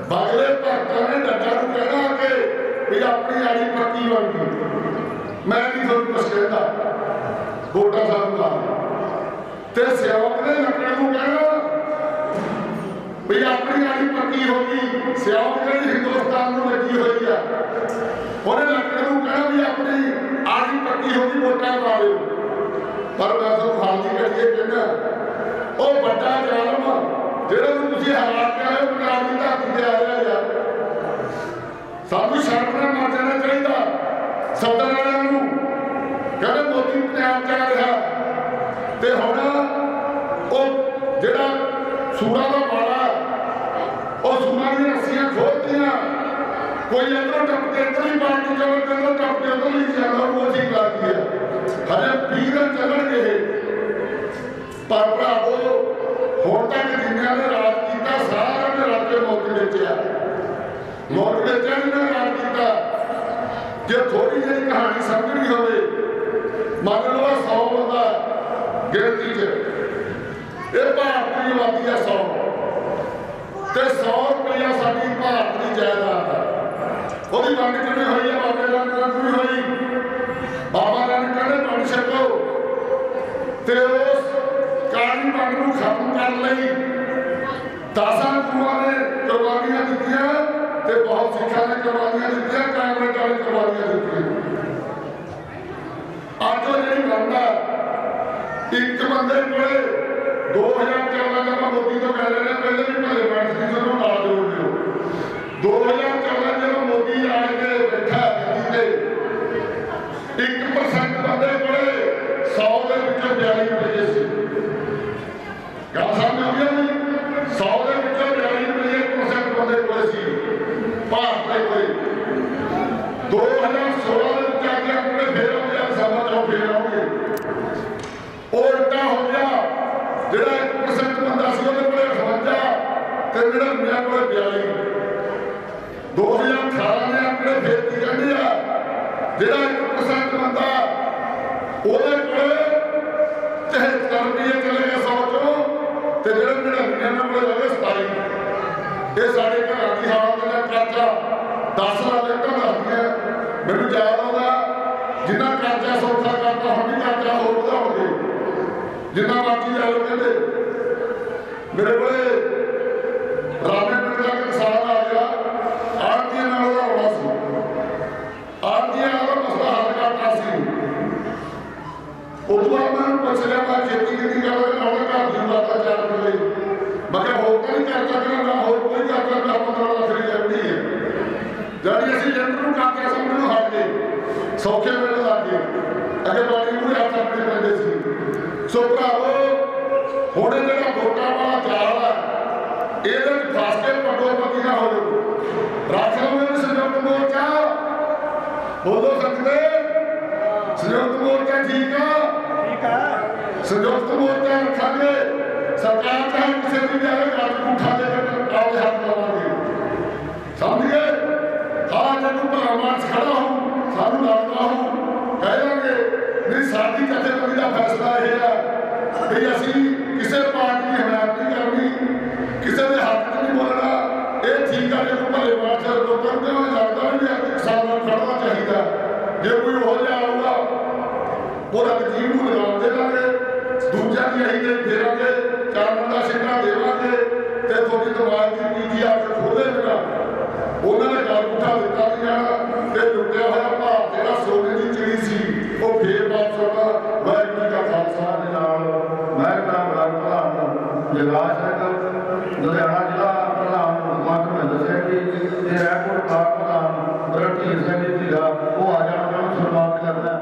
ਬਾਗਲੇ ਭਗਤਾਂ ਨੇ ਡੱਡਾ ਨੂੰ ਕਹਿਣਾ ਕਿ ਵੀ ਆਪਣੀ ਆੜੀ ਪੱਕੀ ਬਣ ਗਈ ਮੈਂ ਨਹੀਂ ਤੁਹਾਨੂੰ ਕੁਛ ਕਹਿੰਦਾ ਵੋਟਾਂ ਸਾਨੂੰ ਲਾ ਤੇ ਸਿਆਵਕ ਨੇ ਲੱਕੜ ਨੂੰ ਕਹਿਣਾ ਵੀ ਆਪਣੀ ਆੜੀ ਪੱਕੀ ਹੋ ਗਈ ਸਿਆਵਕ ਜਿਹੜੀ ਹਿੰਦੁਸਤਾਨ ਨੂੰ ਲੱਗੀ ਹੋਈ ਆ ਉਹਨੇ ਲੱਕੜ ਨੂੰ ਕਹਿਣਾ ਵੀ ਆਪਣੀ ਆੜੀ ਪੱਕੀ ਹੋ ਗਈ ਵੋਟਾਂ ਪਾ ਲਿਓ ਪਰ ਮੈਂ ਤੁਹਾਨੂੰ ਹਾਲ ਦੀ ਘੜੀਏ ਕਹਿੰਦਾ ਉਹ ਵੱਡਾ ਜ਼ਾਲਮ ਜਿਹੜਾ ਨੂੰ ਤੁਸੀਂ ਹਰਾ ਕੇ ਆਏ ਪੰਜਾਬ ਦੀ ਧਰਤੀ ਤੇ ਆ ਰਿਹਾ ਯਾਰ ਸਾਨੂੰ ਸ਼ਰਮ ਨਾਲ ਮਰ ਜਾਣਾ ਚਾਹੀਦਾ ਸੱਦਣ ਵਾਲਿਆਂ ਨੂੰ ਕਹਿੰਦੇ ਮੋਦੀ ਪੰਜਾਬ ਚ ਆ ਰਿਹਾ ਤੇ ਹੁਣ ਉਹ ਜਿਹੜਾ ਸੂਰਾਂ ਦਾ ਬਾਲਾ ਉਹ ਸੂਰਾਂ ਦੀਆਂ ਰੱਸੀਆਂ ਖੋਲ੍ਹਦੀਆਂ ਕੋਈ ਅੰਦਰੋਂ ਟੱਪ ਕੇ ਅੰਦਰ ਹੀ ਬਾਹਰ ਨੂੰ ਜਾਵੇ ਅੰਦਰੋਂ ਟੱਪ ਕੇ ਅੰਦਰ ਹੀ ਜਾਂਦਾ ਉਹ ਠੀਕ ਲੱਗਦੀ ਹੈ ਹਜੇ 20 ਦਿਨ ਚੱਲਣਗੇ ਪਰ ਭਰਾਵੋ ਹੁਣ ਤੱਕ ਜਿੰਨਿਆਂ ਨੇ ਰਾਜ ਕੀਤਾ ਸਾਰਿਆਂ ਨੇ ਰਲ ਕੇ ਮੁਲਕ ਵੇਚਿਆ ਜਿਹਨੇ ਰਾਜ ਕੀਤਾ। ਜੇ ਥੋੜੀ ਜਿਹੀ ਕਹਾਣੀ ਸਮਝਣੀ ਹੋਵੇ, ਮੰਨ ਲਓ 100 ਬੰਦਾ ਗਿਣਤੀ 'ਚ, ਇਹ ਭਾਰਤ ਦੀ ਆਬਾਦੀ ਆ 100 ਤੇ 100 ਰੁਪਇਆ ਸਾਡੀ ਭਾਰਤ ਦੀ ਜਾਇਦਾਦ ਆ। ਉਹਦੀ ਵੰਡ ਕਿਵੇਂ ਹੋਈ ਹੈ? ਬਾਬੇ ਨਾਨਕ ਦੀ ਹੋਈ। ਬਾਬਾ ਨਾਨਕ ਕਹਿੰਦੇ ਵੰਡ ਛਕੋ, ਤੇ ਉਸ ਕਾਲੀ ਵੰਡ ਨੂੰ ਖਤਮ ਕਰਨ ਲਈ 10 ਗੁਰੂਆਂ ਨੇ ਕੁਰਬਾਨੀਆਂ ਦਿੱਤੀਆਂ ਤੇ ਬਹੁਤ ਸਿੱਖਾਂ ਨੇ ਕੁਰਬਾਨੀਆਂ ਦਿੱਤੀਆਂ, ਕਾਂਗਰਸ ਵਾਲੇ ਕੁਰਬਾਨੀਆਂ ਦਿੱਤੀਆਂ। ਅੱਜ ਉਹ ਜਿਹੜੀ ਵੰਡ ਆ, ਇੱਕ ਬੰਦੇ ਕੋਲੇ 2014 ਦਾ ਮੈਂ ਮੋਦੀ ਤੋਂ ਕਹਿ ਰਿਹਾ, ਪਹਿਲੇ ਵੀ ਭਲੇ ਵੰਡ ਸੀ, ਜਦੋਂ ਨਾਲ ਜੋੜ ਲਿਓ। 2014 ਜਦੋਂ ਮੋਦੀ ਆ ਕੇ ਬੈਠਾ ਗੱਦੀ ਤੇ 1% ਬੰਦੇ ਕੋਲੇ 100 ਦੇ ਵਿੱਚੋਂ 42 ਰੁਪਏ ਸੀ। ਗੱਲ ਸਮਝ ਆ ਗਈ ਨਹੀਂ? 100 ਦੇ ਵਿੱਚੋਂ 42 ਰੁਪਏ 1% ਬੰਦੇ ਕੋਲੇ ਸੀ ਭਾਰਤ ਦੇ ਕੋਲੇ। 2016 ਦੇ ਵਿੱਚ ਆ ਕੇ ਆਪਣੇ ਫੇਰ ਹੋ ਗਿਆ, ਸਭਾ ਚੋਂ ਫੇਰ ਆਉਣਗੇ। ਉਹ ਉਲਟਾ ਹੋ ਗਿਆ, ਜਿਹੜਾ 1% ਬੰਦਾ ਸੀ ਉਹਦੇ ਕੋਲੇ 58 ਤੇ ਜਿਹੜਾ ਮੇਰੇ ਕੋਲੇ 42। 2018 ਨੇ ਆਪਣੇ ਫੇਰ ਕੀ ਕਹਿੰਦੇ ਆ, ਜਿਹੜਾ 1% ਬੰਦਾ ਉਹਦੇ ਕੋਲੇ 73 ਰੁਪਏ ਚਲੇ ਗਏ 100 ਚੋਂ, ਤੇ ਜਿਹੜੇ 99 ਕੋਲੇ ਲੱਗੇ 27। ਇਹ ਸਾਡੇ ਘਰਾਂ ਦੀ ਹਾਲਤ ਨੇ ਕਰਜ਼ਾ 10 ਸਾਲ ਦੇ ਘਰਾਂ ਹੈ। ਮੈਨੂੰ ਯਾਦ ਆਉਂਦਾ, ਜਿੰਨਾ ਕਰਜ਼ਾ ਸੌਖਾ ਕਰਤਾ, ਹੁਣ ਵੀ ਕਰਜ਼ਾ ਹੋਰ ਵਧਾਉਣਗੇ, ਜਿੰਨਾ ਮਰਜ਼ੀ ਲੈ ਲਓ। ਕਹਿੰਦੇ ਮੇਰੇ ਕੋਲੇ ਰਾਮੇ ਪਿੰਡ ਦਾ ਕਿਸਾਨ ਆ ਗਿਆ, ਆੜ੍ਹਤੀਆਂ ਨਾਲ ਉਹਦਾ ਰੌਲਾ ਸੀ, ਆੜ੍ਹਤੀਆਂ ਨਾਲ ਉਹਦਾ ਮਸਲਾ ਹੱਲ ਕਰਨਾ ਸੀ। ਉਦੋਂ ਬਾਅਦ ਮੈਂ ਪੁੱਛ ਲਿਆ, ਮੈਂ ਖੇਤੀ ਕਿਹਦੀ ਕਰਦਾ, ਉਹਦਾ ਘਰ ਦੀ ਲਾਤਾ 4 ਕਿੱਲੇ। ਮੈਂ ਕਿਹਾ ਹੋਰ ਕੋਈ ਕਰ ਸਕਦਾ ਨਾ, ਹੋਰ ਕੋਈ ਕਰ ਸਕਦਾ, 15 ਲੱਖ ਦੀ ਜਮੀ ਹੈ ਜਿਹੜੀ ਅਸੀਂ ਜਨਰਲ ਨੂੰ ਕਾਂਗਰਸ ਨੂੰ ਹਟ ਗਏ, ਸੌਖੇ ਵੇਲੇ ਲੱਗ ਗਏ, ਅੱਗੇ ਬਾਣੀ ਨੂੰ ਹੱਥ ਆਪਣੇ ਪੈਂਦੇ ਸੀ। ਸੋ ਭਰਾਵੋ, ਹੁਣ ਇਹ ਜਿਹੜਾ ਵੋਟਾਂ ਵਾਲਾ ਜਾਲ ਹੈ, ਇਹਦੇ ਵਿੱਚ ਫਸ ਕੇ ਪੱਗੋ ਪੱਗੀ ਨਾ ਹੋ ਜਾਓ। ਰੱਖ ਲਓ ਇਹਨੂੰ ਸੰਯੁਕਤ ਮੋਰਚਾ, ਬੋਲੋ ਸਕਦੇ ਸੰਯੁਕਤ ਮੋਰਚਾ ਠੀਕ ਆ, ਸੰਯੁਕਤ ਮੋਰਚਾ ਰੱਖਾਂਗੇ। ਸਰਕਾਰ ਚਾਹੇ ਕਿਸੇ ਦੀ ਵੀ ਆਵੇ, ਗੱਲ ਨੂੰ ਉਠਾ ਦੇ ਕੇ ਆਪਦੇ ਹੱਥ ਲਾਵਾਂਗੇ, ਸਮਝ ਗਏ? ਹਾਂ, ਜਦੋਂ ਭਲਾ ਮਾਨਸ ਖੜਾ ਹੋ, ਸਾਨੂੰ ਲੱਗਦਾ ਹੋ, ਕਹਿ ਦਾਂਗੇ ਨਹੀਂ ਸਾਡੀ ਜਥੇਬੰਦੀ ਦਾ ਫੈਸਲਾ ਇਹ ਹੈ ਵੀ ਅਸੀਂ ਕਿਸੇ ਪਾਰਟੀ ਦੀ ਹਮਾਇਤ ਨਹੀਂ ਕਰਨੀ, ਕਿਸੇ ਦੇ ਹੱਕ 'ਚ ਨਹੀਂ ਬੋਲਣਾ। ਇਹ ਠੀਕ ਆ, ਜਦੋਂ ਭਲੇ ਮਾਨਸ ਲੋਕਾਂ ਨੂੰ ਲੱਗਦਾ ਵੀ ਅੱਜ ਕਿਸਾਨ ਨਾਲ ਖੜਨਾ ਚਾਹੀਦਾ। ਜੇ ਕੋਈ ਹੋ ਜਾ ਆਊਗਾ, ਉਹਦਾ ਵਜੀਰ ਨੂੰ ਲਗਾਉਣ ਦੇਵਾਂਗੇ, ਦੂਜਿਆਂ ਦੀ ਅਸੀਂ ਨਹੀਂ ਫੇਰਾਂਗੇ, ਕਾਨੂੰਨ ਦਾ ਸਿੱਟਾ ਦੇਵਾਂਗੇ, ਤੇ ਤੁਹਾਡੀ ਦਿਮਾਗ ਦੀ ਪੀਜੀ ਆ ਕੇ ਖੋਲ੍ਹੇਗਾ। ਉਹਨਾਂ ਨੇ ਗੱਲ ਉਠਾ ਦਿੱਤਾ ਨਹੀਂ ਜਾਣਾ, ਤੇ ਲੁੱਟਿਆ ਹੋਇਆ ਭਾਰਤ ਜਿਹੜਾ ਸੋਨੇ ਦੀ ਚਿੜੀ ਸੀ, ਉਹ ਫੇਰ ਵਾਪਸ ਆਉਣਾ। ਵਾਹਿਗੁਰੂ ਜੀ ਕਾ ਖਾਲਸਾ ਦੇ ਨਾਲ ਮੈਂ ਨਾਮ ਪ੍ਰਧਾਨ ਜਗਾਸ਼ ਸਿੰਘ, ਲੁਧਿਆਣਾ ਜ਼ਿਲ੍ਹਾ ਪ੍ਰਧਾਨ ਮੁਖਮੰਤਰੀ ਮਹਿੰਦਰ ਸਿੰਘ ਜੀ ਤੇ ਰਾਏਪੁਰ ਬਲਾਕ ਪ੍ਰਧਾਨ ਰਣਜੀਤ ਸਿੰਘ ਜੀ ਸੀਗਾ, ਉਹ ਆ ਜਾਣਾ, ਉਹਨਾਂ ਨੂੰ ਸਨਮਾਨਿਤ ਕਰਦਾ।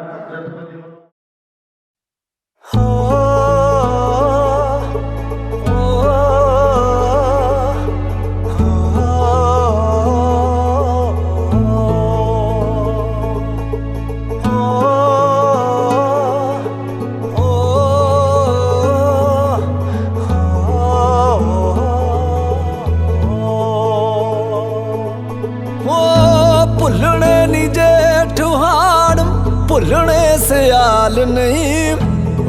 ਭੁੱਲਣੇ ਸਿਆਲ ਨਹੀਂ,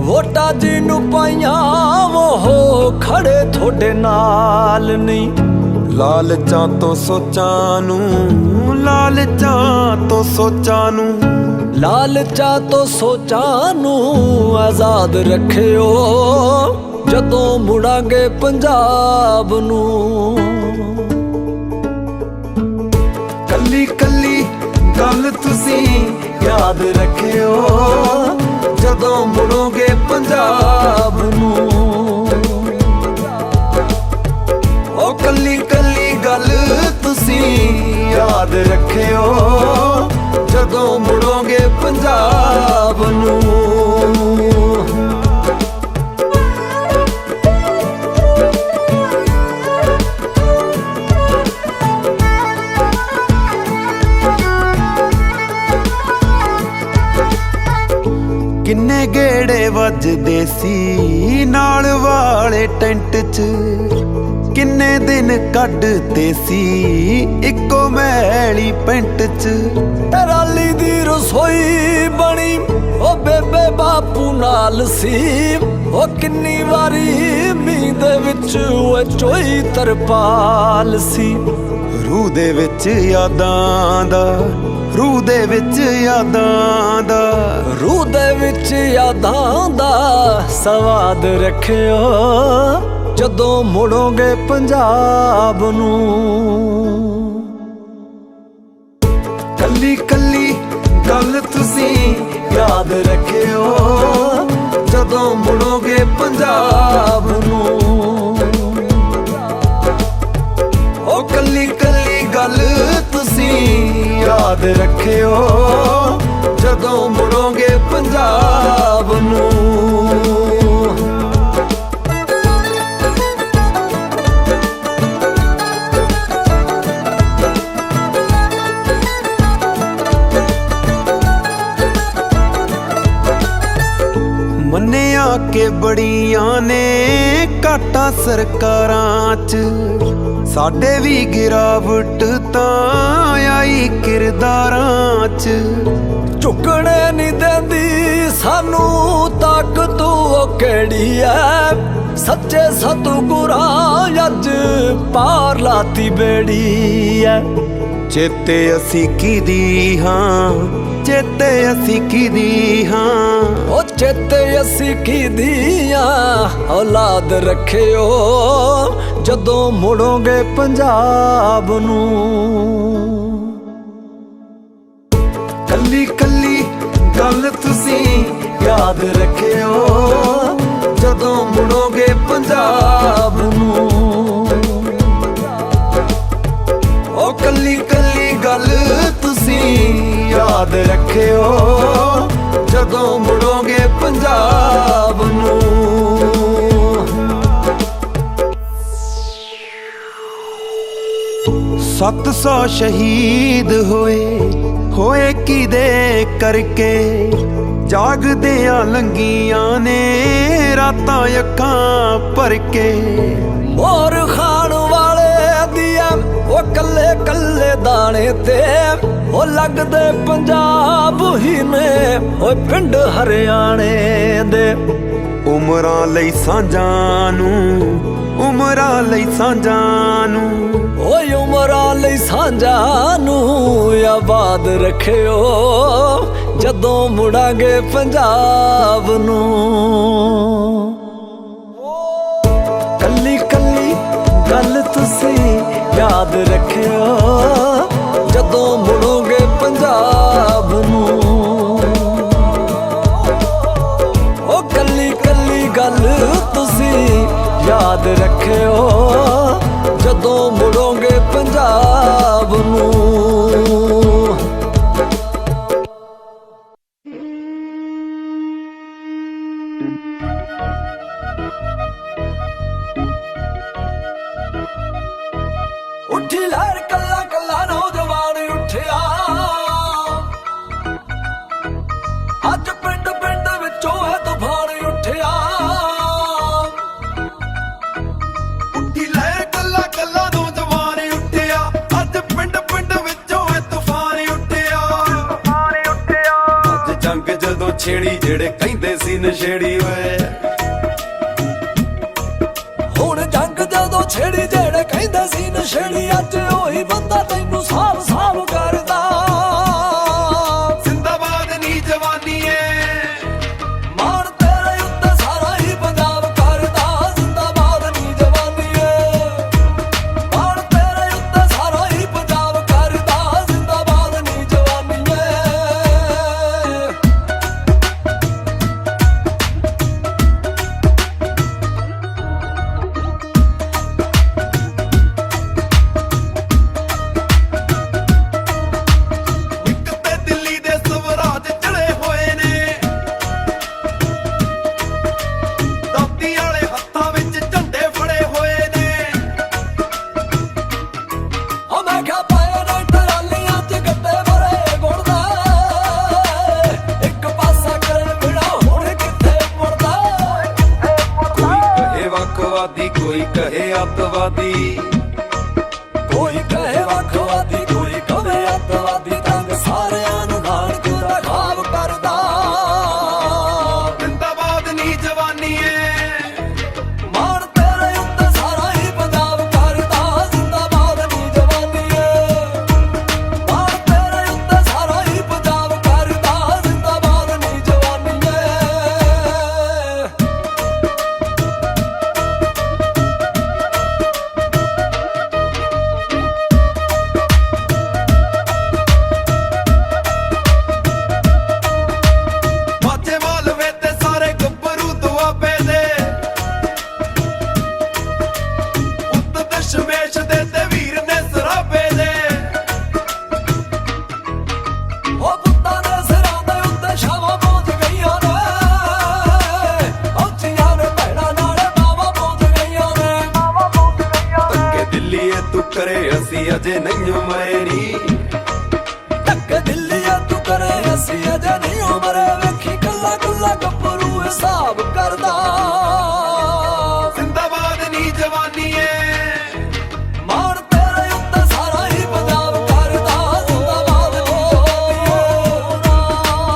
ਵੋਟਾਂ ਜਿਹਨੂੰ ਪਾਈਆਂ ਉਹ ਖੜੇ ਤੁਹਾਡੇ ਨਾਲ ਨਹੀਂ। ਲਾਲਚਾਂ ਤੋਂ ਸੋਚਾਂ ਨੂੰ, ਲਾਲਚਾਂ ਤੋਂ ਸੋਚਾਂ ਨੂੰ, ਲਾਲਚਾਂ ਤੋਂ ਸੋਚਾਂ ਨੂੰ ਆਜ਼ਾਦ ਰੱਖਿਓ, ਜਦੋਂ ਮੁੜਾਂਗੇ ਪੰਜਾਬ ਨੂੰ। ਕੱਲੀ ਕੱਲੀ ਗੱਲ ਤੁਸੀਂ ਯਾਦ ਰੱਖਿਓ, ਜਦੋਂ ਮੁੜੋਗੇ ਪੰਜਾਬ ਨੂੰ। ਉਹ ਕੱਲੀ ਕੱਲੀ ਗੱਲ ਤੁਸੀਂ ਯਾਦ ਰੱਖਿਓ, ਜਦੋਂ ਮੁੜੋਗੇ ਪੰਜਾਬ ਨੂੰ। ਕਿੰਨੇ ਗੇ ਗੇੜੇ ਵੱਜਦੇ ਸੀ ਨਾਲ ਵਾਲੇ ਟੈਂਟ 'ਚ ਕਿੰਨੇ ਦਿਨ ਕੱਢਦੇ ਸੀ ਇੱਕੋ ਮੈਲੀ ਪੈਂਟ 'ਚ ਰਾਲੀ ਦੀ ਰਸੋਈ ਬਣੀ ਉਹ ਬੇਬੇ ਬਾਪੂ ਨਾਲ ਸੀ ਉਹ ਕਿੰਨੀ ਵਾਰੀ ਮੀਂਹ ਦੇ ਵਿੱਚ ਉਹ ਚੋਈ ਤਰਪਾਲ ਸੀ ਰੂਹ ਦੇ ਵਿੱਚ ਯਾਦਾਂ ਦਾ ਰੂਹ ਦੇ ਵਿੱਚ ਯਾਦਾਂ ਦਾ ਰੂਹ ਦੇ ਵਿੱਚ ਯਾਦਾਂ ਦਾ ਸਵਾਦ ਰੱਖਿਓ ਜਦੋਂ ਮੁੜੋਗੇ ਪੰਜਾਬ ਨੂੰ ਕੱਲੀ ਕੱਲੀ ਗੱਲ ਤੁਸੀਂ ਯਾਦ ਰੱਖਿਓ ਜਦੋਂ ਮੁੜੋਗੇ ਪੰਜਾਬ ਨੂੰ ਉਹ ਕੱਲੀ ਕੱਲੀ ਗੱਲ ਤੁਸੀਂ ਯਾਦ ਰੱਖਿਓ ਜਦੋਂ ਮੁੜੋਗੇ ਪੰਜਾਬ ਨੂੰ ਮੰਨਿਆ ਕਿ ਬੜੀਆਂ ਨੇ ਘਾਟਾਂ ਸਰਕਾਰਾਂ 'ਚ ਸਾਡੇ ਵੀ ਗਿਰਾਵਟ ਤਾਂ ਆਈ ਕਿਰਦਾਰਾਂ 'ਚ ਝੁਕਣੇ ਨਹੀਂ ਦਿੰਦੀ ਸਾਨੂੰ ਤਾਕਤ ਉਹ ਕਿਹੜੀ ਐ ਸੱਚੇ ਸਤਿਗੁਰਾਂ ਅੱਜ ਪਾਰ ਲਾਤੀ ਬੇੜੀ ਐ ਚੇਤੇ ਅਸੀਂ ਕਿਹਦੀ ਹਾਂ ਚੇਤੇ ਅਸੀਂ ਕਿਹਦੀ ਹਾਂ ਉਹ ਚੇਤੇ ਅਸੀਂ ਕਿਹਦੀਆਂ ਔਲਾਦ ਰੱਖਿਓ ਜਦੋਂ ਮੁੜੋਗੇ ਪੰਜਾਬ ਨੂੰ ਕੱਲੀ ਕੱਲੀ ਗੱਲ ਤੁਸੀਂ ਯਾਦ ਰੱਖਿਓ ਜਦੋਂ ਮੁੜੋਗੇ ਪੰਜਾਬ ਨੂੰ ਉਹ ਕੱਲੀ ਕੱਲੀ ਗੱਲ ਤੁਸੀਂ ਯਾਦ ਰੱਖਿਓ ਜਦੋਂ ਮੁੜੋਗੇ ਪੰਜਾਬ ਨੂੰ 700 ਸ਼ਹੀਦ ਹੋਏ ਕਿਦੇ ਕਰਕੇ ਜਾਗਦਿਆਂ ਲੰਗੀਆਂ ਨੇ ਰਾਤਾਂ ਅੱਖਾਂ ਭਰ ਕੇ ਮੋਰ ਖਾਣ ਵਾਲੇ ਦੀਆਂ ਉਹ ਕੱਲੇ ਕੱਲੇ ਦਾਣੇ ਤੇ ਉਹ ਲੱਗਦੇ ਪੰਜਾਬ ਹੀ ਨੇ ਓਏ ਪਿੰਡ ਹਰਿਆਣੇ ਦੇ ਉਮਰਾਂ ਲਈ ਸਾਂਝਾਂ ਨੂੰ ਉਮਰਾਂ ਲਈ ਸਾਂਝਾਂ ਨੂੰ ਓਏ ਉਮਰਾਂ ਲਈ ਸਾਂਝਾਂ ਨੂੰ ਆਬਾਦ ਰੱਖਿਓ ਜਦੋਂ ਮੁੜਾਂਗੇ ਪੰਜਾਬ ਨੂੰ ਕੱਲੀ ਕੱਲੀ ਗੱਲ ਤੁਸੀਂ ਯਾਦ ਰੱਖਿਓ ਜਦੋਂ ਮੁੜੋਗੇ ਪੰਜਾਬ ਨੂੰ ਉਹ ਕੱਲੀ ਕੱਲੀ ਗੱਲ ਤੁਸੀਂ ਯਾਦ ਰੱਖਿਓ ਜਦੋਂ ਮੁੜੋਗੇ ਪੰਜਾਬ ਨੂੰ ਉੱਠੀ ਲਹਿਰ ਕੱਲਾ ਕੱਲਾ ਨੌਜਵਾਨ ਉੱਠਿਆ ਅੱਜ ਪਿੰਡ ਪਿੰਡ ਵਿੱਚੋਂ ਹੈ ਤੂਫਾਨ ਉੱਠਿਆ ਉੱਠੀ ਲਹਿਰ ਕੱਲਾ ਕੱਲਾ ਨੌਜਵਾਨ ਉੱਠਿਆ ਅੱਜ ਪਿੰਡ ਪਿੰਡ ਵਿੱਚੋਂ ਹੈ ਤੂਫਾਨ ਉੱਠਿਆ ਅੱਜ ਜੰਗ ਜਦੋਂ ਛੇੜੀ ਜਿਹੜੇ ਕਹਿੰਦੇ ਸੀ ਨਸ਼ੇੜੀ ਓਏ ਹੁਣ ਜੰਗ ਜਦੋਂ ਛੇੜੀ ਜਿਹੜੇ ਕਹਿੰਦੇ ਸੀ ਨਸ਼ੇੜੀ ਅੱਜ ਉਹੀ ਬੰਦਾ ਤੈਨੂੰ ਸਾਫ ਸਾਫ ਕਰਦਾ ਜ਼ਿੰਦਾਬਾਦ ਨੀ ਜਵਾਨੀ ਏ ਮਾਣ ਤੇਰੇ ਉੱਤੇ ਸਾਰਾ ਹੀ ਪੰਜਾਬ ਕਰਦਾ ਜ਼ਿੰਦਾਬਾਦ ਨੀ ਜਵਾਨੀ ਏ ਮਾਣ ਤੇਰੇ ਉੱਤੇ ਸਾਰਾ ਹੀ ਪੰਜਾਬ ਕਰਦਾ ਜ਼ਿੰਦਾਬਾਦ ਨੀ ਜਵਾਨੀ ਏ ਵੱਖਵਾਦੀ ਕੋਈ ਕਹੇ ਅੱਤਵਾਦੀ ਕੋਈ ਕਹੇ ਵੱਖਵਾਦੀ ਕੋਈ ਕਵੇ ਅੱਤਵਾਦੀ ਤੰਗ ਸਾਰਿਆਂ ਨੂੰ ਨਾਨਕ ਦਾ ਖਾਬ ਕਰਦਾ ਜ਼ਿੰਦਾਬਾਦ ਨੀ ਜਵਾਨੀਏ ਮਾਣ ਤੇਰੇ ਉੱਤੇ ਸਾਰਾ ਹੀ ਪੰਜਾਬ ਕਰਦਾ ਜ਼ਿੰਦਾਬਾਦ ਨੀ ਜਵਾਨੀਏ ਮਾਣ ਤੇਰੇ ਉੱਤੇ ਸਾਰਾ ਹੀ ਪੰਜਾਬ ਕਰਦਾ ਜ਼ਿੰਦਾਬਾਦ ਨੀ ਜਵਾਨੀਏ ਮਾਝੇ ਮਾਲਵੇ ਤੇ ਸਾਰੇ ਗੱਭਰੂ ਦੁਆਬੇ ਦੇ ਪੁੱਤ ਦਸ਼ਮੇਸ਼ ਦੇ ਤੇ ਵੀਰ ਨੇ ਸਰਾਬੇ ਦੇ ਉਹ ਪੁੱਤਾਂ ਦੇ ਸਿਰਾਂ ਦੇ ਉੱਤੇ ਛਾਵਾਂ ਪਹੁੰਚ ਗਈਆਂ ਨੇ ਉੱਚੀਆਂ ਨੇ ਭੈਣਾਂ ਨਾਲੇ ਬਾਵਾ ਪਹੁੰਚ ਗਈਆਂ ਨੇ ਤੱਕੇ ਦਿੱਲੀਏ ਤੂੰ ਕਰੇ ਅਸੀਂ ਅਜੇ ਨਹੀਂ ਮਰੇ ਨੀ ਧੱਕੇ ਦਿੱਲੀਏ ਤੂੰ ਕਰੇ ਅਸੀਂ ਅਜੇ ਨਹੀਂ ਉਮਰੇ ਵੇਖੀ ਕੱਲਾ ਕੱਲਾ ਗੱਭਰੂ ਹਿਸਾਬ ਕਰਦਾ ਜ਼ਿੰਦਾਬਾਦ ਨੀ ਜਵਾਨੀਏ ਮਾਣ ਤੇਰੇ ਉੱਤੇ ਸਾਰਾ ਹੀ ਪੰਜਾਬ ਕਰਦਾ ਜ਼ਿੰਦਾਬਾਦ ਨੀ ਜਵਾਨੀਏ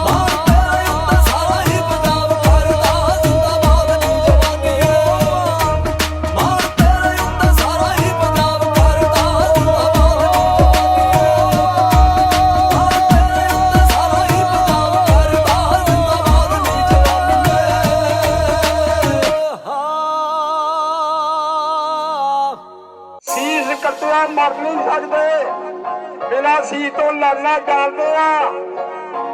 ਮਾਣ ਤੇਰੇ ਉੱਤੇ ਸਾਰਾ ਹੀ ਪੰਜਾਬ ਕਰਦਾ ਜ਼ਿੰਦਾਬਾਦ ਨੀ ਜਵਾਨੀਏ ਮਾਣ ਤੇਰੇ ਉੱਤੇ ਸਾਰਾ ਹੀ ਪੰਜਾਬ ਕਰਦਾ ਜ਼ਿੰਦਾਬਾਦ ਨੀ ਸੀਸ ਕੱਟਿਆ ਮਰ ਨਹੀਂ ਸਕਦੇ ਬਿਨਾਂ ਸੀ ਤੋਂ ਲੜਨਾ ਜਾਣਦੇ ਆ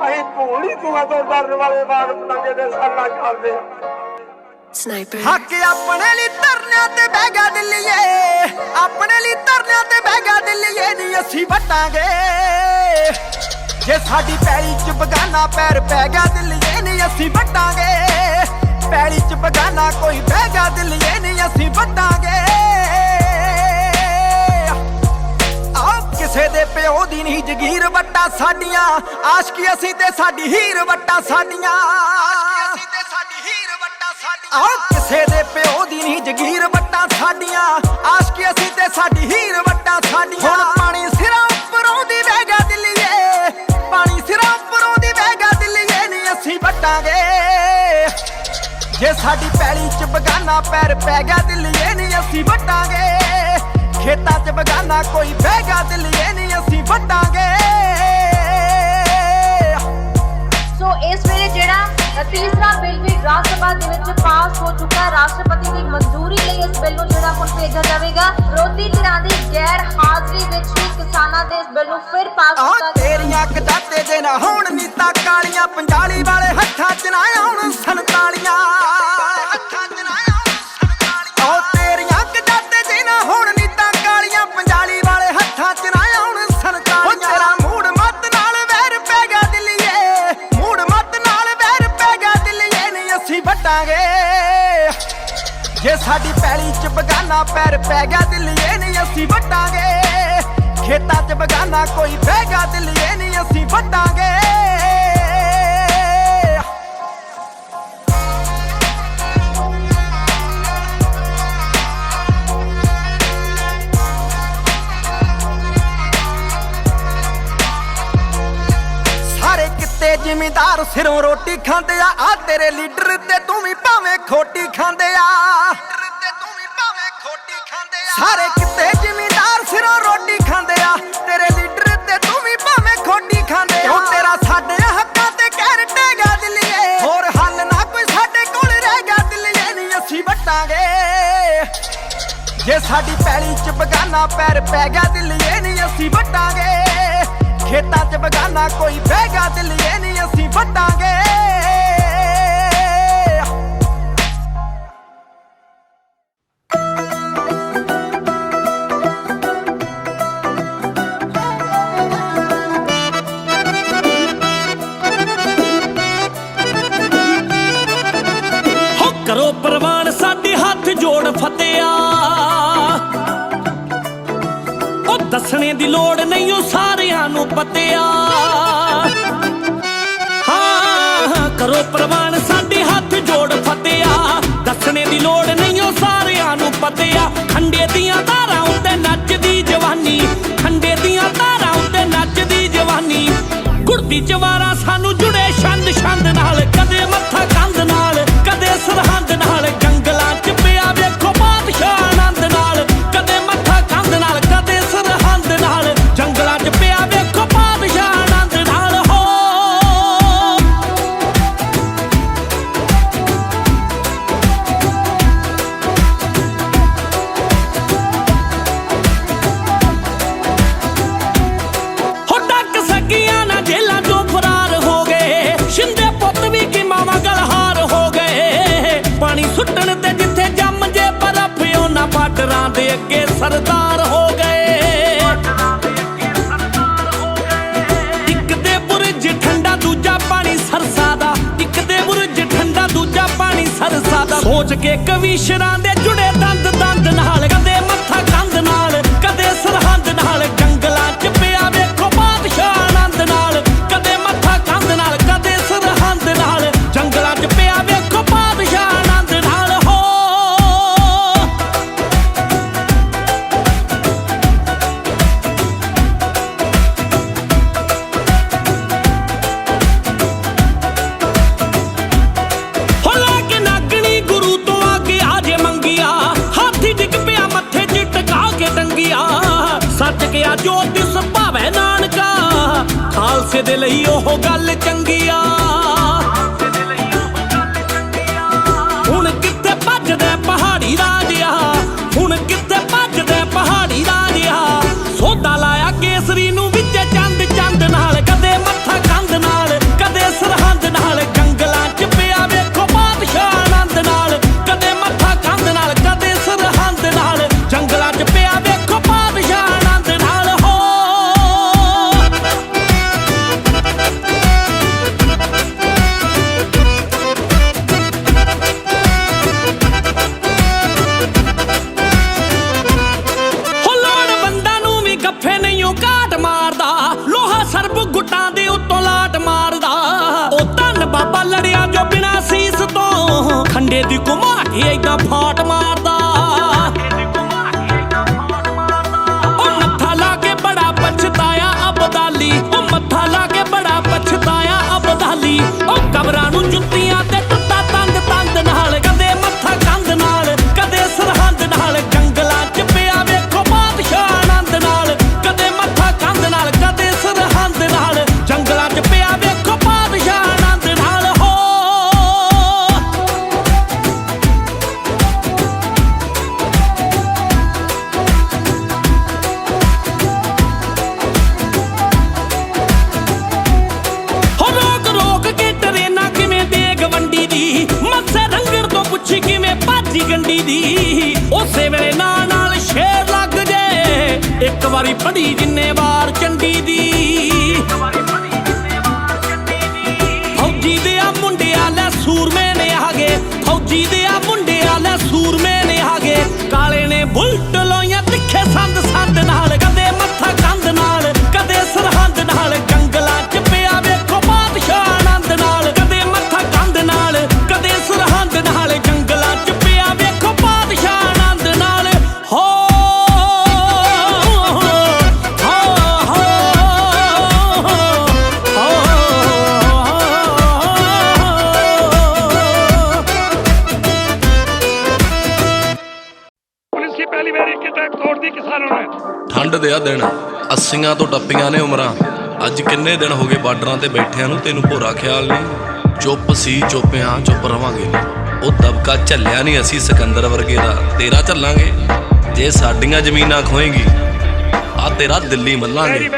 ਅਸੀਂ ਭੂਲ ਹੀ ਤੂੰ ਤੋਂ ਡਰਨ ਵਾਲੇ ਬਾਗ ਪਤੰਗੇ ਦੇ ਸਾਲਾ ਚੱਲਦੇ ਆ ਹੱਕ ਆਪਣੇ ਲਈ ਧਰਨਿਆਂ ਤੇ ਬਹਿ ਗਿਆ ਦਿੱਲੀਏ ਆਪਣੇ ਲਈ ਧਰਨਿਆਂ ਤੇ ਬਹਿ ਗਿਆ ਦਿੱਲੀਏ ਨਹੀਂ ਅਸੀਂ ਵਟਾਂਗੇ ਜੇ ਸਾਡੀ ਪੈਲੀ ਚ ਬਗਾਨਾ ਪੈਰ ਪੈ ਗਿਆ ਦਿੱਲੀਏ ਨਹੀਂ ਅਸੀਂ ਵਟਾਂਗੇ ਪੈਲੀ ਚ ਬਗਾਨਾ ਕੋਈ ਬਹਿ ਗਿਆ ਦਿੱਲੀਏ ਨਹੀਂ ਅਸੀਂ ਵਟਾਂਗੇ ਆਹ ਕਿਸੇ ਦੇ ਪਿਓ ਦੀ ਨਹੀਂ ਜਗੀਰ ਵੱਟਾਂ ਸਾਡੀਆਂ ਆਸ਼ਕੀ ਅਸੀਂ ਤੇ ਸਾਡੀ ਹੀਰ ਵੱਟਾਂ ਸਾਡੀਆਂ ਆਹ ਕਿਸੇ ਦੇ ਪਿਓ ਦੀ ਨਹੀਂ ਜਗੀਰ ਵੱਟਾਂ ਸਾਡੀਆਂ ਆਸ਼ਕੀ ਅਸੀਂ ਤੇ ਸਾਡੀ ਹੀਰ ਵੱਟਾਂ ਸਾਡੀਆਂ ਹੁਣ ਪਾਣੀ ਸਿਰਾਂ ਉੱਪਰੋਂ ਦੀ ਵਹਿ ਗਿਆ ਦਿੱਲੀਏ ਪਾਣੀ ਸਿਰਾਂ ਉੱਪਰੋਂ ਦੀ ਵਹਿ ਗਿਆ ਦਿੱਲੀਏ ਨਹੀਂ ਅਸੀਂ ਵੱਟਾਂਗੇ ਜੇ ਸਾਡੀ ਪੈਲੀ ਚ ਬਗਾਨਾ ਪੈਰ ਪੈ ਗਿਆ ਦਿੱਲੀਏ ਨਹੀਂ ਅਸੀਂ ਵੱਟਾਂਗੇ ਖੇਤਾਂ ਚ ਬਗਾਨਾ ਕੋਈ ਬਹਿ ਗਿਆ ਦਿੱਲੀਏ ਨਹੀਂ ਅਸੀਂ ਵੱਟਾਂਗੇ ਸੋ ਇਸ ਵੇਲੇ ਜਿਹੜਾ ਤੀਸਰਾ ਬਿੱਲ ਵੀ ਰਾਜ ਸਭਾ ਦੇ ਵਿੱਚ ਪਾਸ ਹੋ ਚੁੱਕਾ ਹੈ ਰਾਸ਼ਟਰਪਤੀ ਦੀ ਮਨਜ਼ੂਰੀ ਲਈ ਇਸ ਬਿੱਲ ਨੂੰ ਜਿਹੜਾ ਹੁਣ ਭੇਜਿਆ ਜਾਵੇਗਾ ਵਿਰੋਧੀ ਧਿਰਾਂ ਦੀ ਗੈਰ ਹਾਜ਼ਰੀ ਵਿੱਚ ਹੀ ਕਿਸਾਨਾਂ ਦੇ ਇਸ ਬਿੱਲ ਨੂੰ ਫਿਰ ਪਾਸ ਆ ਕੀਤਾ ਤੇਰੀਆਂ ਕਦਾਤੇ ਦੇ ਨਾ ਹੋਣ ਨੀਤਾਂ ਕਾਲੀਆਂ ਪੰਜਾਲੀ ਵਾਲੇ ਹੱਥਾਂ ਚ ਨਾ ਆਉਣ ਸੰਤਾਲੀਆਂ ਹੱਥਾਂ ਚ ਨਾ ਆਉਣ ਸੰਤਾਲੀਆਂ ਆ ਤੇਰੀਆਂ ਕਦਾਤੇ ਦੇ ਨਾ ਹੋਣ ਨੀਤਾਂ ਕਾਲੀਆਂ ਪੰਜਾਲੀ ਵਾਲੇ ਹੱਥਾਂ ਚ ਨਾ ਆਉਣ ਸੰਤਾਲੀਆਂ ਤੇਰਾ ਮੂਡ ਮੱਤ ਨਾਲ ਵੈਰ ਪੈ ਗਿਆ ਦਿੱਲੀਏ ਮੂਡ ਮੱਤ ਨਾਲ ਵੈਰ ਪੈ ਗਿਆ ਦਿੱਲੀਏ ਨਹੀਂ ਅਸੀਂ ਵਟਾਂਗੇ ਜੇ ਸਾਡੀ ਪੈਲੀ ਚ ਬਗਾਨਾ ਪੈਰ ਪੈ ਗਿਆ ਦਿੱਲੀਏ ਨਹੀਂ ਅਸੀਂ ਵਟਾਂਗੇ ਖੇਤਾਂ ਚ ਬਗਾਨਾ ਕੋਈ ਬਹਿ ਗਿਆ ਦਿੱਲੀਏ ਨਹੀਂ ਅਸੀਂ ਵਟਾਂਗੇ ਸਾਰੇ ਕਿਤੇ ਜ਼ਿਮੀਂਦਾਰ ਸਿਰੋਂ ਰੋਟੀ ਖਾਂਦੇ ਆ ਤੇਰੇ ਲੀਡਰ ਤੇ ਤੂੰ ਵੀ ਭਾਵੇਂ ਖੋਟੀ ਖਾਂਦੇ ਆ ਸਾਰੇ ਕਿਤੇ ਜ਼ਿਮੀਂਦਾਰ ਸਿਰੋਂ ਰੋਟੀ ਖਾਂਦੇ ਆ ਤੇਰੇ ਲੀਡਰ ਤੇ ਤੂੰ ਵੀ ਭਾਵੇਂ ਖੋਟੀ ਖਾਂਦੇ ਆ ਤੇਰਾ ਸਾਡੇ ਹੱਕਾਂ ਤੇ ਕਹਿਰ ਟੇਗਾ ਦਿੱਲੀਏ ਹੋਰ ਹੱਲ ਨਾ ਕੋਈ ਸਾਡੇ ਕੋਲ ਰਹਿ ਗਿਆ ਦਿੱਲੀਏ ਨਹੀਂ ਅਸੀਂ ਵਟਾਂਗੇ ਜੇ ਸਾਡੀ ਪੈਲੀ ਚ ਬਗਾਨਾ ਪੈਰ ਪੈ ਗਿਆ ਦਿੱਲੀਏ ਨਹੀਂ ਅਸੀਂ ਵਟਾਂਗੇ ਖੇਤਾਂ ਚ ਬਗਾਨਾ ਕੋਈ ਬਹਿ ਗਿਆ ਦਿੱਲੀਏ ਨਹੀਂ ਅਸੀਂ ਵਟਾਂਗੇ ਕਰੋ ਪ੍ਰਵਾਨ ਸਾਡੇ ਹੱਥ ਜੋੜ ਫਤਿਆ ਉਹ ਦੱਸਣੇ ਦੀ ਲੋੜ ਨਹੀਂ ਉਹ ਸਾਰਿਆਂ ਨੂੰ ਪਤਿਆ ਹਾਂ ਕਰੋ ਪ੍ਰਵਾਨ ਸਾਡੇ ਹੱਥ ਜੋੜ ਫਤਿਆ ਦੱਸਣੇ ਦੀ ਲੋੜ ਨਹੀਂ ਉਹ ਸਾਰਿਆਂ ਨੂੰ ਸੁੱਟਣ ਤੇ ਜਿੱਥੇ ਜੰਮ ਜੇ ਬਰਫ਼ ਉਹਨਾਂ ਬਾਰਡਰਾਂ ਦੇ ਅੱਗੇ ਸਰਦਾਰ ਹੋ ਗਏ। ਇੱਕ ਦੇ ਬੁਰਜ ਠੰਡਾ ਦੂਜਾ ਪਾਣੀ ਸਰਸਾ ਦਾ, ਇੱਕ ਦੇ ਬੁਰਜ ਠੰਡਾ ਦੂਜਾ ਪਾਣੀ ਸਰਸਾ ਦਾ। ਸੋਚ ਕੇ ਕਵੀਸ਼ਰਾਂ ਦੇ ਜੁੜੇ ਦੰਦ ਦੰਦ ਨਾਲ, ਕਦੇ ਮੱਥਾ ਕੰਧ ਨਾਲ ਕਦੇ ਸਰਹੰਦ ਨਾਲ। ਜੰਗਲਾਂ 'ਚ ਪਿਆ ਵੇਖੋ ਬਾਦਸ਼ਾਹ ਆਨੰਦ ਨਾਲ, ਕਦੇ ਮੱਥਾ ਕੰਧ ਨਾਲ ਕਦੇ ਸਰਹੰਦ ਨਾਲ। ਜੰਗਲਾਂ 'ਚ ਪਿਆ ਵੇਖੋ ਬਾਦਸ਼ਾਹ ਆਨੰਦ ਨਾਲ ਹੋ। ਹੋ ਲੈ ਕੇ ਨਾਗਣੀ ਗੁਰੂ ਤੋਂ ਆ ਕੇ ਆਜੇ ਮੰਗਿਆ, ਹਾਥੀ ਡਿੱਗ ਪਿਆ ਮੱਥੇ 'ਚ ਟਕਾ ਕੇ ਟੰਗਿਆ। ਸੱਚ ਗਿਆ ਜੋ ਤਿਸ ਭਾਵੇਂ ਨਾਨਕਾ, ਖਾਲਸੇ ਦੇ ਲਈ ਉਹ ਗੱਲ ਚੰਗੀ ਆ। ਹੁਣ ਕਿੱਥੇ ਭੱਜਦੇ ਪਹਾੜੀ ਰਾਜਿਆ, ਹੁਣ ਕਿੱਥੇ ਭੱਜਦੇ ਪਹਾੜੀ ਰਾਜਿਆ। ਸੋਧਾ ਲਾਇਆ ਕੇਸਰੀ ਨੂੰ ਵਿੱਚ ਚੰਦ ਚੰਦ ਨਾਲ, ਕਦੇ ਮੱਥਾ ਕੰਧ ਨਾਲ ਕਦੇ ਸਰਹੰਦ ਨਾਲ। ਜੰਗਲਾਂ 'ਚ ਪਿਆ ਵੇਖੋ ਬਾਦਸ਼ਾਹ ਆਨੰਦ ਨਾਲ, ਕਦੇ ਮੱਥਾ ਕੰਧ ਨਾਲ ਕਦੇ ਸਰਹੰਦ ਨਾਲ। ਜੰਗਲਾਂ 'ਚ ਪਿਆ ਵੇਖੋ ਬਾਦਸ਼ਾਹ ਆਨੰਦ ਨਾਲ ਹੋ। ਹੋ ਲੋੜਵੰਦਾਂ ਨੂੰ ਵੀ ਗੱਫੇ ਨਹੀਂਓ ਘਾਟ ਮਾਰਦਾ, ਲੋਹਾ ਸਰਬ ਗੁੱਟਾਂ ਦੇ ਉੱਤੋਂ ਲਾਟ ਮਾਰਦਾ। ਉਹ ਧੰਨ ਬਾਬਾ ਲੜਿਆ ਜੋ ਬਿਨਾਂ ਸੀਸ ਤੋਂ, ਖੰਡੇ ਦੀ ਘੁਮਾ ਕੇ ਏਦਾਂ ਫਾਟ ਮਾਰਦਾ। ਉਹ ਮੱਥਾ ਲਾ ਕੇ ਬੜਾ ਪਛਤਾਇਆ ਅਬਦਾਲੀ, ਉਹ ਮੱਥਾ ਲਾ ਕੇ ਬੜਾ ਪਛਤਾਇਆ ਅਬਦਾਲੀ। ਉਹ ਕਬਰਾਂ ਨੂੰ ਜੁੱਤੀਆਂ ਤੇ ਟੁੱਟਾ ਤੰਦ ਤੰਦ ਨਾਲ, ਕਦੇ ਮੱਥਾ ਕੰਧ ਨਾਲ ਕਦੇ ਸਰਹੰਦ ਨਾਲ। ਜੰਗਲਾਂ 'ਚ ਪਿਆ ਵੇਖੋ ਬਾਦਸ਼ਾਹ ਆਨੰਦ ਨਾਲ, ਕਦੇ ਮੱਥਾ ਕੰਧ ਨਾਲ ਕਦੇ ਸਰਹੰਦ ਨਾਲ। ਜੰਗਲਾਂ 'ਚ ਪਿਆ ਵੇਖੋ ਬਾਦਸ਼ਾਹ ਆਨੰਦ ਨਾਲ ਹੋ। ਹੋ ਰੋਕ ਰੋਕ ਕੇ ਟਰੇਨਾਂ ਕਿਵੇਂ ਦੇਗ ਵੰਡੀ ਦੀ, ਮੱਸੇ ਰੰਗੜ ਤੋਂ ਪੁੱਛੀ ਕਿਵੇਂ ਭਾਜੀ ਗੰਡੀ ਦੀ। ਉਸੇ ਵੇਲੇ ਨਾਲ ਨਾਲ ਸ਼ੇਰ ਲੱਗ ਜੇ, ਇੱਕ ਵਾਰੀ ਪੜ੍ਹੀ ਜਿੰਨੇ ਵਾਰ ਚੰਡੀ ਦੀ। ਫੌਜੀ ਦੇ ਆ ਮੁੰਡਿਆਂ ਲੈ ਸੂਰਮੇ ਨੇ ਆਗੇ, ਫੌਜੀ ਦੇ ਆ ਮੁੰਡਿਆਂ ਲੈ ਸੂਰਮੇ ਨੇ ਆਗੇ। ਕਾਲੇ ਨੇ ਬੁਲਟ ਲੋਈਆਂ ਤਿੱਖੇ ਸੰਦ ਸੰਦ ਨਾਲ, ਕਦੇ ਮੱਥਾ ਕੰਧ ਨਾਲ ਕਦੇ ਸਰਹੰਦ ਨਾਲ। ਜੰਗਲਾਂ 'ਚ ਪਿਆ ਵੇਖੋ ਬਾਦਸ਼ਾਹ ਆਨੰਦ ਨਾਲ, ਕਦੇ ਮੱਥਾ ਕੰਧ ਨਾਲ ਕਦੇ ਸਰਹੰਦ ਨਾਲ। ਜੰਗਲਾਂ 'ਚ ਪਿਆ ਵੇਖੋ ਬਾਦਸ਼ਾਹ ਆਨੰਦ ਨਾਲ ਹੋ। ਪੁਲਿਸ ਦੀ ਪਹਿਲੀ ਵਾਰੀ ਕਿਤੇ ਤੋੜਦੀ ਕਿਸਾਨਾਂ ਨੇ। ਠੰਡ ਦੇ ਆ ਦਿਨ 80 ਤੋਂ ਟੱਪੀਆਂ ਨੇ ਉਮਰਾਂ, ਅੱਜ ਕਿੰਨੇ ਦਿਨ ਹੋ ਗਏ ਬਾਰਡਰਾਂ ਤੇ ਬੈਠਿਆਂ ਨੂੰ, ਤੈਨੂੰ ਭੋਰਾ ਖਿਆਲ ਨਹੀਂ। ਚੁੱਪ ਸੀ ਚੁੱਪਿਆਂ ਚੁੱਪ ਰਵਾਂਗੇ, ਉਹ ਦਬਕਾ ਝੱਲਿਆ ਨਹੀਂ ਅਸੀਂ ਸਿਕੰਦਰ ਵਰਗੇ ਦਾ, ਤੇਰਾ ਝੱਲਾਂਗੇ। ਜੇ ਸਾਡੀਆਂ ਜ਼ਮੀਨਾਂ ਖੋਏਗੀ ਆ ਤੇਰਾ ਦਿੱਲੀ ਮੱਲਾਂਗੇ।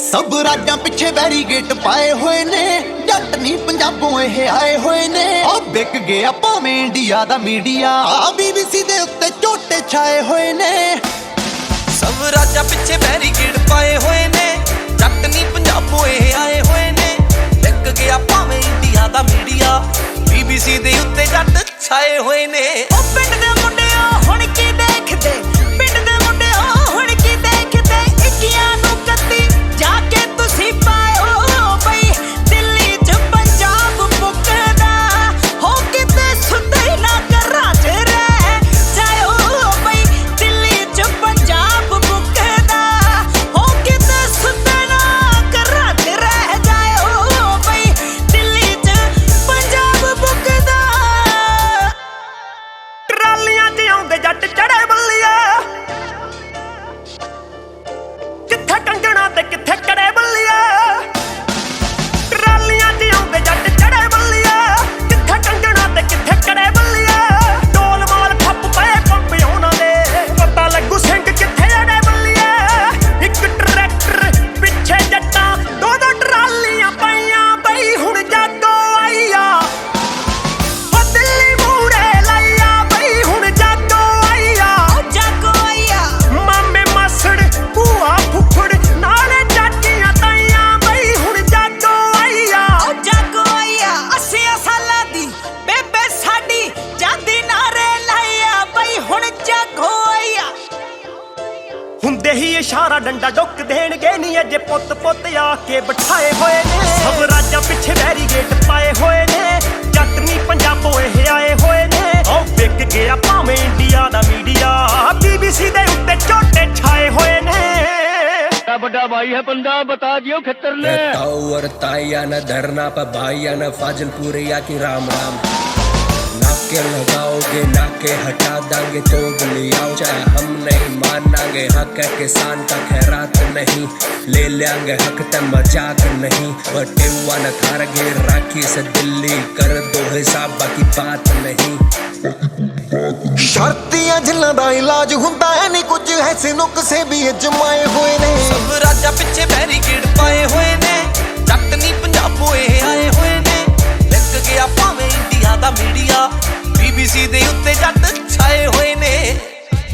ਸਭ ਰਾਜਾਂ ਪਿੱਛੇ ਬੈਰੀਗੇਟ ਪਾਏ ਹੋਏ ਨੇ, ਜੱਟ ਨਹੀਂ ਪੰਜਾਬੋਂ ਇਹ ਆਏ ਹੋਏ ਨੇ। ਉਹ ਵਿਕ ਗਿਆ ਭਾਵੇਂ ਇੰਡੀਆ ਦਾ ਮੀਡੀਆ, BBC ਦੇ ਉੱਤੇ ਝੋਟੇ ਛਾਏ ਹੋਏ ਨੇ। ਸਭ ਰਾਜਾਂ ਪਿੱਛੇ ਬੈਰੀਕੇਡ ਪਾਏ ਹੋਏ ਨੇ, ਜੱਟ ਨਹੀਂ ਪੰਜਾਬੋਂ ਇਹ ਆਏ ਹੋਏ ਨੇ। ਵਿਕ ਗਿਆ ਭਾਵੇਂ ਇੰਡੀਆ ਦਾ ਮੀਡੀਆ, BBC ਦੇ ਉੱਤੇ ਜੱਟ ਛਾਏ ਹੋਏ ਨੇ। ਉਹ ਪਿੰਡ ਦੇ ਮੁੰਡਿਓ ਹੁਣ ਕੀ ਦੇਖਦੇ, ਪਿੰਡ ਦੇ ਮੁੰਡਿਓ ਹੁਣ ਕੀ ਦੇਖਦੇ। ਇੱਕੀਆਂ ਨੂੰ ਕੱਤੀ ਜਾ ਕੇ ਤੁਸੀਂ ਪਾਇਓ ਬਈ, ਦਿੱਲੀ 'ਚ ਪੰਜਾਬ ਮੁੱਕਦਾ ਹੋ। ਕਿਤੇ ਸੁੱਤੇ ਨਾ ਘਰਾਂ 'ਚ ਰਹਿ ਜਾਇਓ ਬਈ, ਦਿੱਲੀ 'ਚ ਪੰਜਾਬ ਮੁੱਕਦਾ ਹੋ। ਕਿਤੇ ਸੁੱਤੇ ਨਾ ਘਰਾਂ 'ਚ ਰਹਿ ਜਾਇਓ ਬਈ, ਦਿੱਲੀ 'ਚ ਪੰਜਾਬ ਮੁੱਕਦਾ। ਸਾਰਾ ਡੰਡਾ ਡੁੱਕ ਦੇਣਗੇ ਨੀ ਅਜੇ ਪੁੱਤ ਪੁੱਤ ਆ ਕੇ ਬਿਠਾਏ ਹੋਏ ਨੇ ਸਭ ਰਾਜਾਂ ਪਿੱਛੇ ਬੈਰੀਗੇਟ ਪਾਏ ਹੋਏ ਨੇ ਜੱਟ ਨੀ ਪੰਜਾਬੋਂ ਇਹ ਆਏ ਹੋਏ ਨੇ ਉਹ ਵਿਕ ਗਿਆ ਭਾਵੇਂ ਇੰਡੀਆ ਦਾ ਮੀਡੀਆ BBC ਦੇ ਉੱਤੇ ਝੋਟੇ ਛਾਏ ਹੋਏ ਨੇ बड़ा भाई है बंदा बता दियो खतर ने ताऊ और ताइया न धरना पर भाइया न फाजिलपुरिया की राम राम नाके लगाओगे नाके हटा देंगे तो बुलियाओ चाहे हम नहीं मानांगे हक है किसान का खैरात नहीं ले लेंगे हक ते मजाक नहीं बटे हुआ न थार घेर राखी से दिल्ली कर दो हिसाब बाकी बात नहीं ਸ਼ਰਤੀਆਂ ਜਿਨ੍ਹਾਂ ਦਾ ਇਲਾਜ ਹੁੰਦਾ ਹੈ ਨਹੀਂ ਕੁਝ ਐਸੇ ਨੁਕਸੇ ਵੀ ਅਜਮਾਏ ਹੋਏ ਨੇ ਸਭ ਰਾਜਾਂ ਪਿੱਛੇ ਬੈਰੀਕੇਡ ਪਾਏ ਹੋਏ ਨੇ ਜੱਟ ਨਹੀਂ ਪੰਜਾਬੋਂ ਇਹ ਆਏ ਹੋਏ ਨੇ ਵਿਕ ਗਿਆ ਭਾਵੇਂ ਇੰਡੀਆ ਦਾ ਮੀਡੀਆ BBC ਦੇ ਉੱਤੇ ਜੱਟ ਛਾਏ ਹੋਏ ਨੇ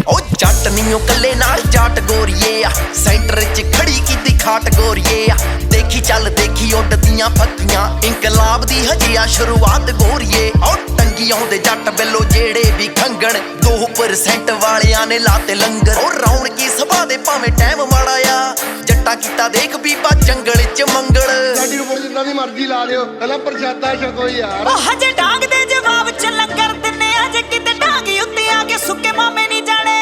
ਉਹ ਜੱਟ ਨਹੀਂ ਉਹ ਕੱਲੇ ਨਾਲ ਜਾਟ ਗੋਰੀਏ ਆ ਸੈਂਟਰ 'ਚ ਖੜੀ ਕੀਤੀ ਖਾਟ ਗੋਰੀਏ ਆ ਦੇਖੀ ਚੱਲ ਦੇਖੀ ਉੱਡਦੀਆਂ ਫੱਕੀਆਂ ਇਨਕਲਾਬ ਦੀ ਹਜੇ ਆ ਸ਼ੁਰੂਆਤ ਗੋਰੀਏ ਉਹ ਟੰਗੀ ਆਉਂਦੇ ਜੱਟ ਬਿੱਲੋ ਜਿਹੜੇ ਵੀ ਖੰਗਣ 2% ਵਾਲਿਆਂ ਨੇ ਲਾਤੇ ਲੰਗਰ ਉਹ ਰੌਣਕੀ ਸਭਾ ਦੇ ਭਾਵੇਂ ਟਾਈਮ ਮਾੜਾ ਆ ਜੱਟਾ ਕੀਤਾ ਦੇਖ ਬੀਬਾ ਜੰਗਲ 'ਚ ਮੰਗਲ ਸਾਡੀ ਰਿਪੋਰਟ ਜਿੰਨਾ ਦੀ ਮਰਜ਼ੀ ਲਾ ਦਿਓ ਪਹਿਲਾਂ ਪ੍ਰਸ਼ਾਦਾ ਛਕੋ ਯਾਰ ਉਹ ਹਜੇ ਡਾਂਗ ਦੇ ਜਵਾਬ 'ਚ ਲੰਗਰ ਦਿੰਨੇ ਅਜੇ ਕਿਤੇ ਢਾਂਗੀ ਉੱਤੇ ਆ ਕੇ ਸੁੱਕੇ ਮਾਮੇ ਨਹੀਂ ਜਾਣੇ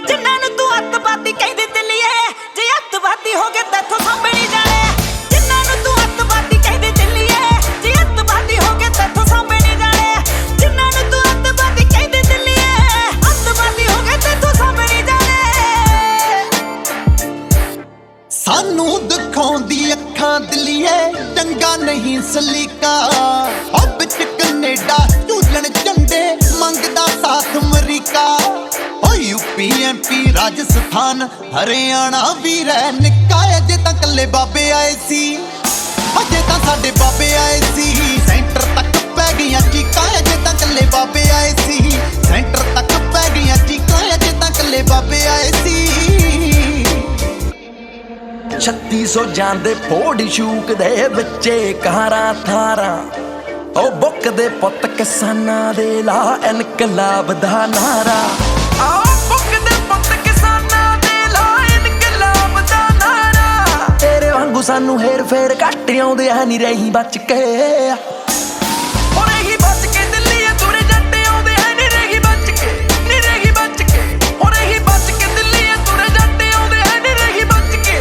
ਜਿੰਨਾਂ ਨੂੰ ਤੂੰ ਅੱਤਵਾਦੀ ਕਹਿੰਦੇ ਦਿੱਲੀਏ ਜੇ ਅੱਤਵਾਦੀ ਹੋ ਗਏ ਤੈਥੋਂ ਸਾਂਭੇ ਨਹੀਂ ਜਾਣੇ ਜਿੰਨਾਂ ਨੂੰ ਤੂੰ ਅੱਤਵਾਦੀ ਕਹਿੰਦੇ ਦਿੱਲੀਏ ਜੇ ਅੱਤਵਾਦੀ ਹੋ ਗਏ ਤੈਥੋਂ ਸਾਂਭੇ ਨਹੀਂ ਜਾਣੇ ਜਿੰਨਾਂ ਨੂੰ ਤੂੰ ਅੱਤਵਾਦੀ ਕਹਿੰਦੇ ਦਿੱਲੀਏ ਅੱਤਵਾਦੀ ਹੋ ਗਏ ਤੈਥੋਂ ਸਾਂਭੇ ਨਹੀਂ ਜਾਣੇ ਸਾਨੂੰ ਦਿਖਾਉਂਦੀ ਅੱਖਾਂ ਦਿੱਲੀਏ ਚੰਗਾ ਨਹੀਂ ਸਲੀਕਾ ਉਹ ਵਿੱਚ ਕੈਨੇਡਾ ਝੂਲਣ ਝੰਡੇ ਮੰਗਦਾ ਸਾਥ America UP MP Rajasthan Haryana ਵੀ ਰਹਿ ਨਿੱਕਾ ਅਜੇ ਤਾਂ ਕੱਲੇ ਬਾਬੇ ਆਏ ਸੀ ਅਜੇ ਤਾਂ ਸਾਡੇ ਬਾਬੇ ਆਏ ਸੀ ਸੈਂਟਰ ਤੱਕ ਪੈ ਗਈਆਂ ਚੀਕਾਂ ਅਜੇ ਤਾਂ ਕੱਲੇ ਬਾਬੇ ਆਏ ਸੀ ਸੈਂਟਰ ਤੱਕ ਪੈ ਗਈਆਂ ਚੀਕਾਂ ਅਜੇ ਤਾਂ ਕੱਲੇ ਬਾਬੇ ਆਏ ਸੀ 3600 ਜਾਂਦੇ ਫੋੜੀ ਸ਼ੂਕ ਦੇ ਵਿੱਚੇ ਕਾਰਾਂ ਥਾਰਾਂ ਉਹ ਬੁੱਕ ਦੇ ਪੁੱਤ ਕਿਸਾਨਾਂ ਦੇ ਲਾ ਇਨਕਲਾਬ ਦਾ ਨਾਰਾ ਸਾਨੂੰ ਹੇਰ ਫੇਰ ਘੱਟ ਆਉਂਦੇ ਆ ਨਹੀਂ ਰਹੀ ਬਚ ਕੇ ਔਰ ਇਹੀ ਬਚ ਕੇ ਦਿੱਲੀ ਤੁਰੇ ਜੱਟ ਆਉਂਦੇ ਆ ਨਹੀਂ ਰਹੀ ਬਚ ਕੇ ਨਹੀਂ ਰਹੀ ਬਚ ਕੇ ਔਰ ਇਹੀ ਬਚ ਕੇ ਦਿੱਲੀ ਤੁਰੇ ਜੱਟ ਆਉਂਦੇ ਆ ਨਹੀਂ ਰਹੀ ਬਚ ਕੇ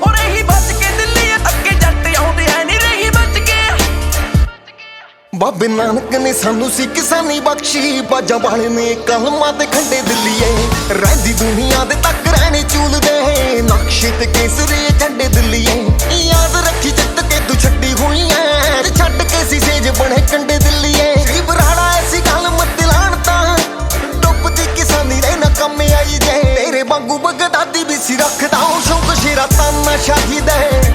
ਔਰ ਇਹੀ ਬਚ ਕੇ ਦਿੱਲੀ ਅੱਗੇ ਜੱਟ ਆਉਂਦੇ ਆ ਨਹੀਂ ਰਹੀ ਬਚ ਕੇ ਬਾਬੇ ਨਾਨਕ ਨੇ ਸਾਨੂੰ ਸੀ ਕਿਸਾਨੀ ਬਖਸ਼ੀ ਬਾਜਾਂ ਵਾਲੇ ਨੇ ਕਲਮਾਂ ਤੇ ਖੰਡੇ ਦਿੱਲੀਏ ਰਹਿੰਦੀ ਦੁਨੀਆ ਦੇ ਤੱਕ ਰਹਿਣੇ ਚੂਲਦੇ ਨਕਸ਼ੇ ਤੇ ਕੇਸਰੀ ਝੰਡੇ ਦਿੱਲੀਏ ਯਾਦ ਰੱਖੀ ਜਿੱਤ ਕੇ ਤੂੰ ਛੱਡੀ ਹੋਈ ਐ ਛੱਡ ਕੇ ਸੀ ਸੇਜ ਬਣੇ ਕੰਡੇ ਦਿੱਲੀਏ ਸ਼੍ਰੀ ਬਰਾੜਾ ਐਸੀ ਗੱਲ ਮਤ ਲਾਣ ਤਾਂ ਡੁੱਬਦੀ ਕਿਸਾਨੀ ਦੇ ਨਾ ਕੰਮ ਆਈ ਜੇ ਤੇਰੇ ਵਾਂਗੂ ਬਗਦਾਦੀ ਵੀ ਸੀ ਰੱਖਦਾ ਉਹ ਸ਼ੌਕ ਸ਼ੇਰਾ ਤਾਨਾ ਸ਼ਾਹਿਦ ਹੈ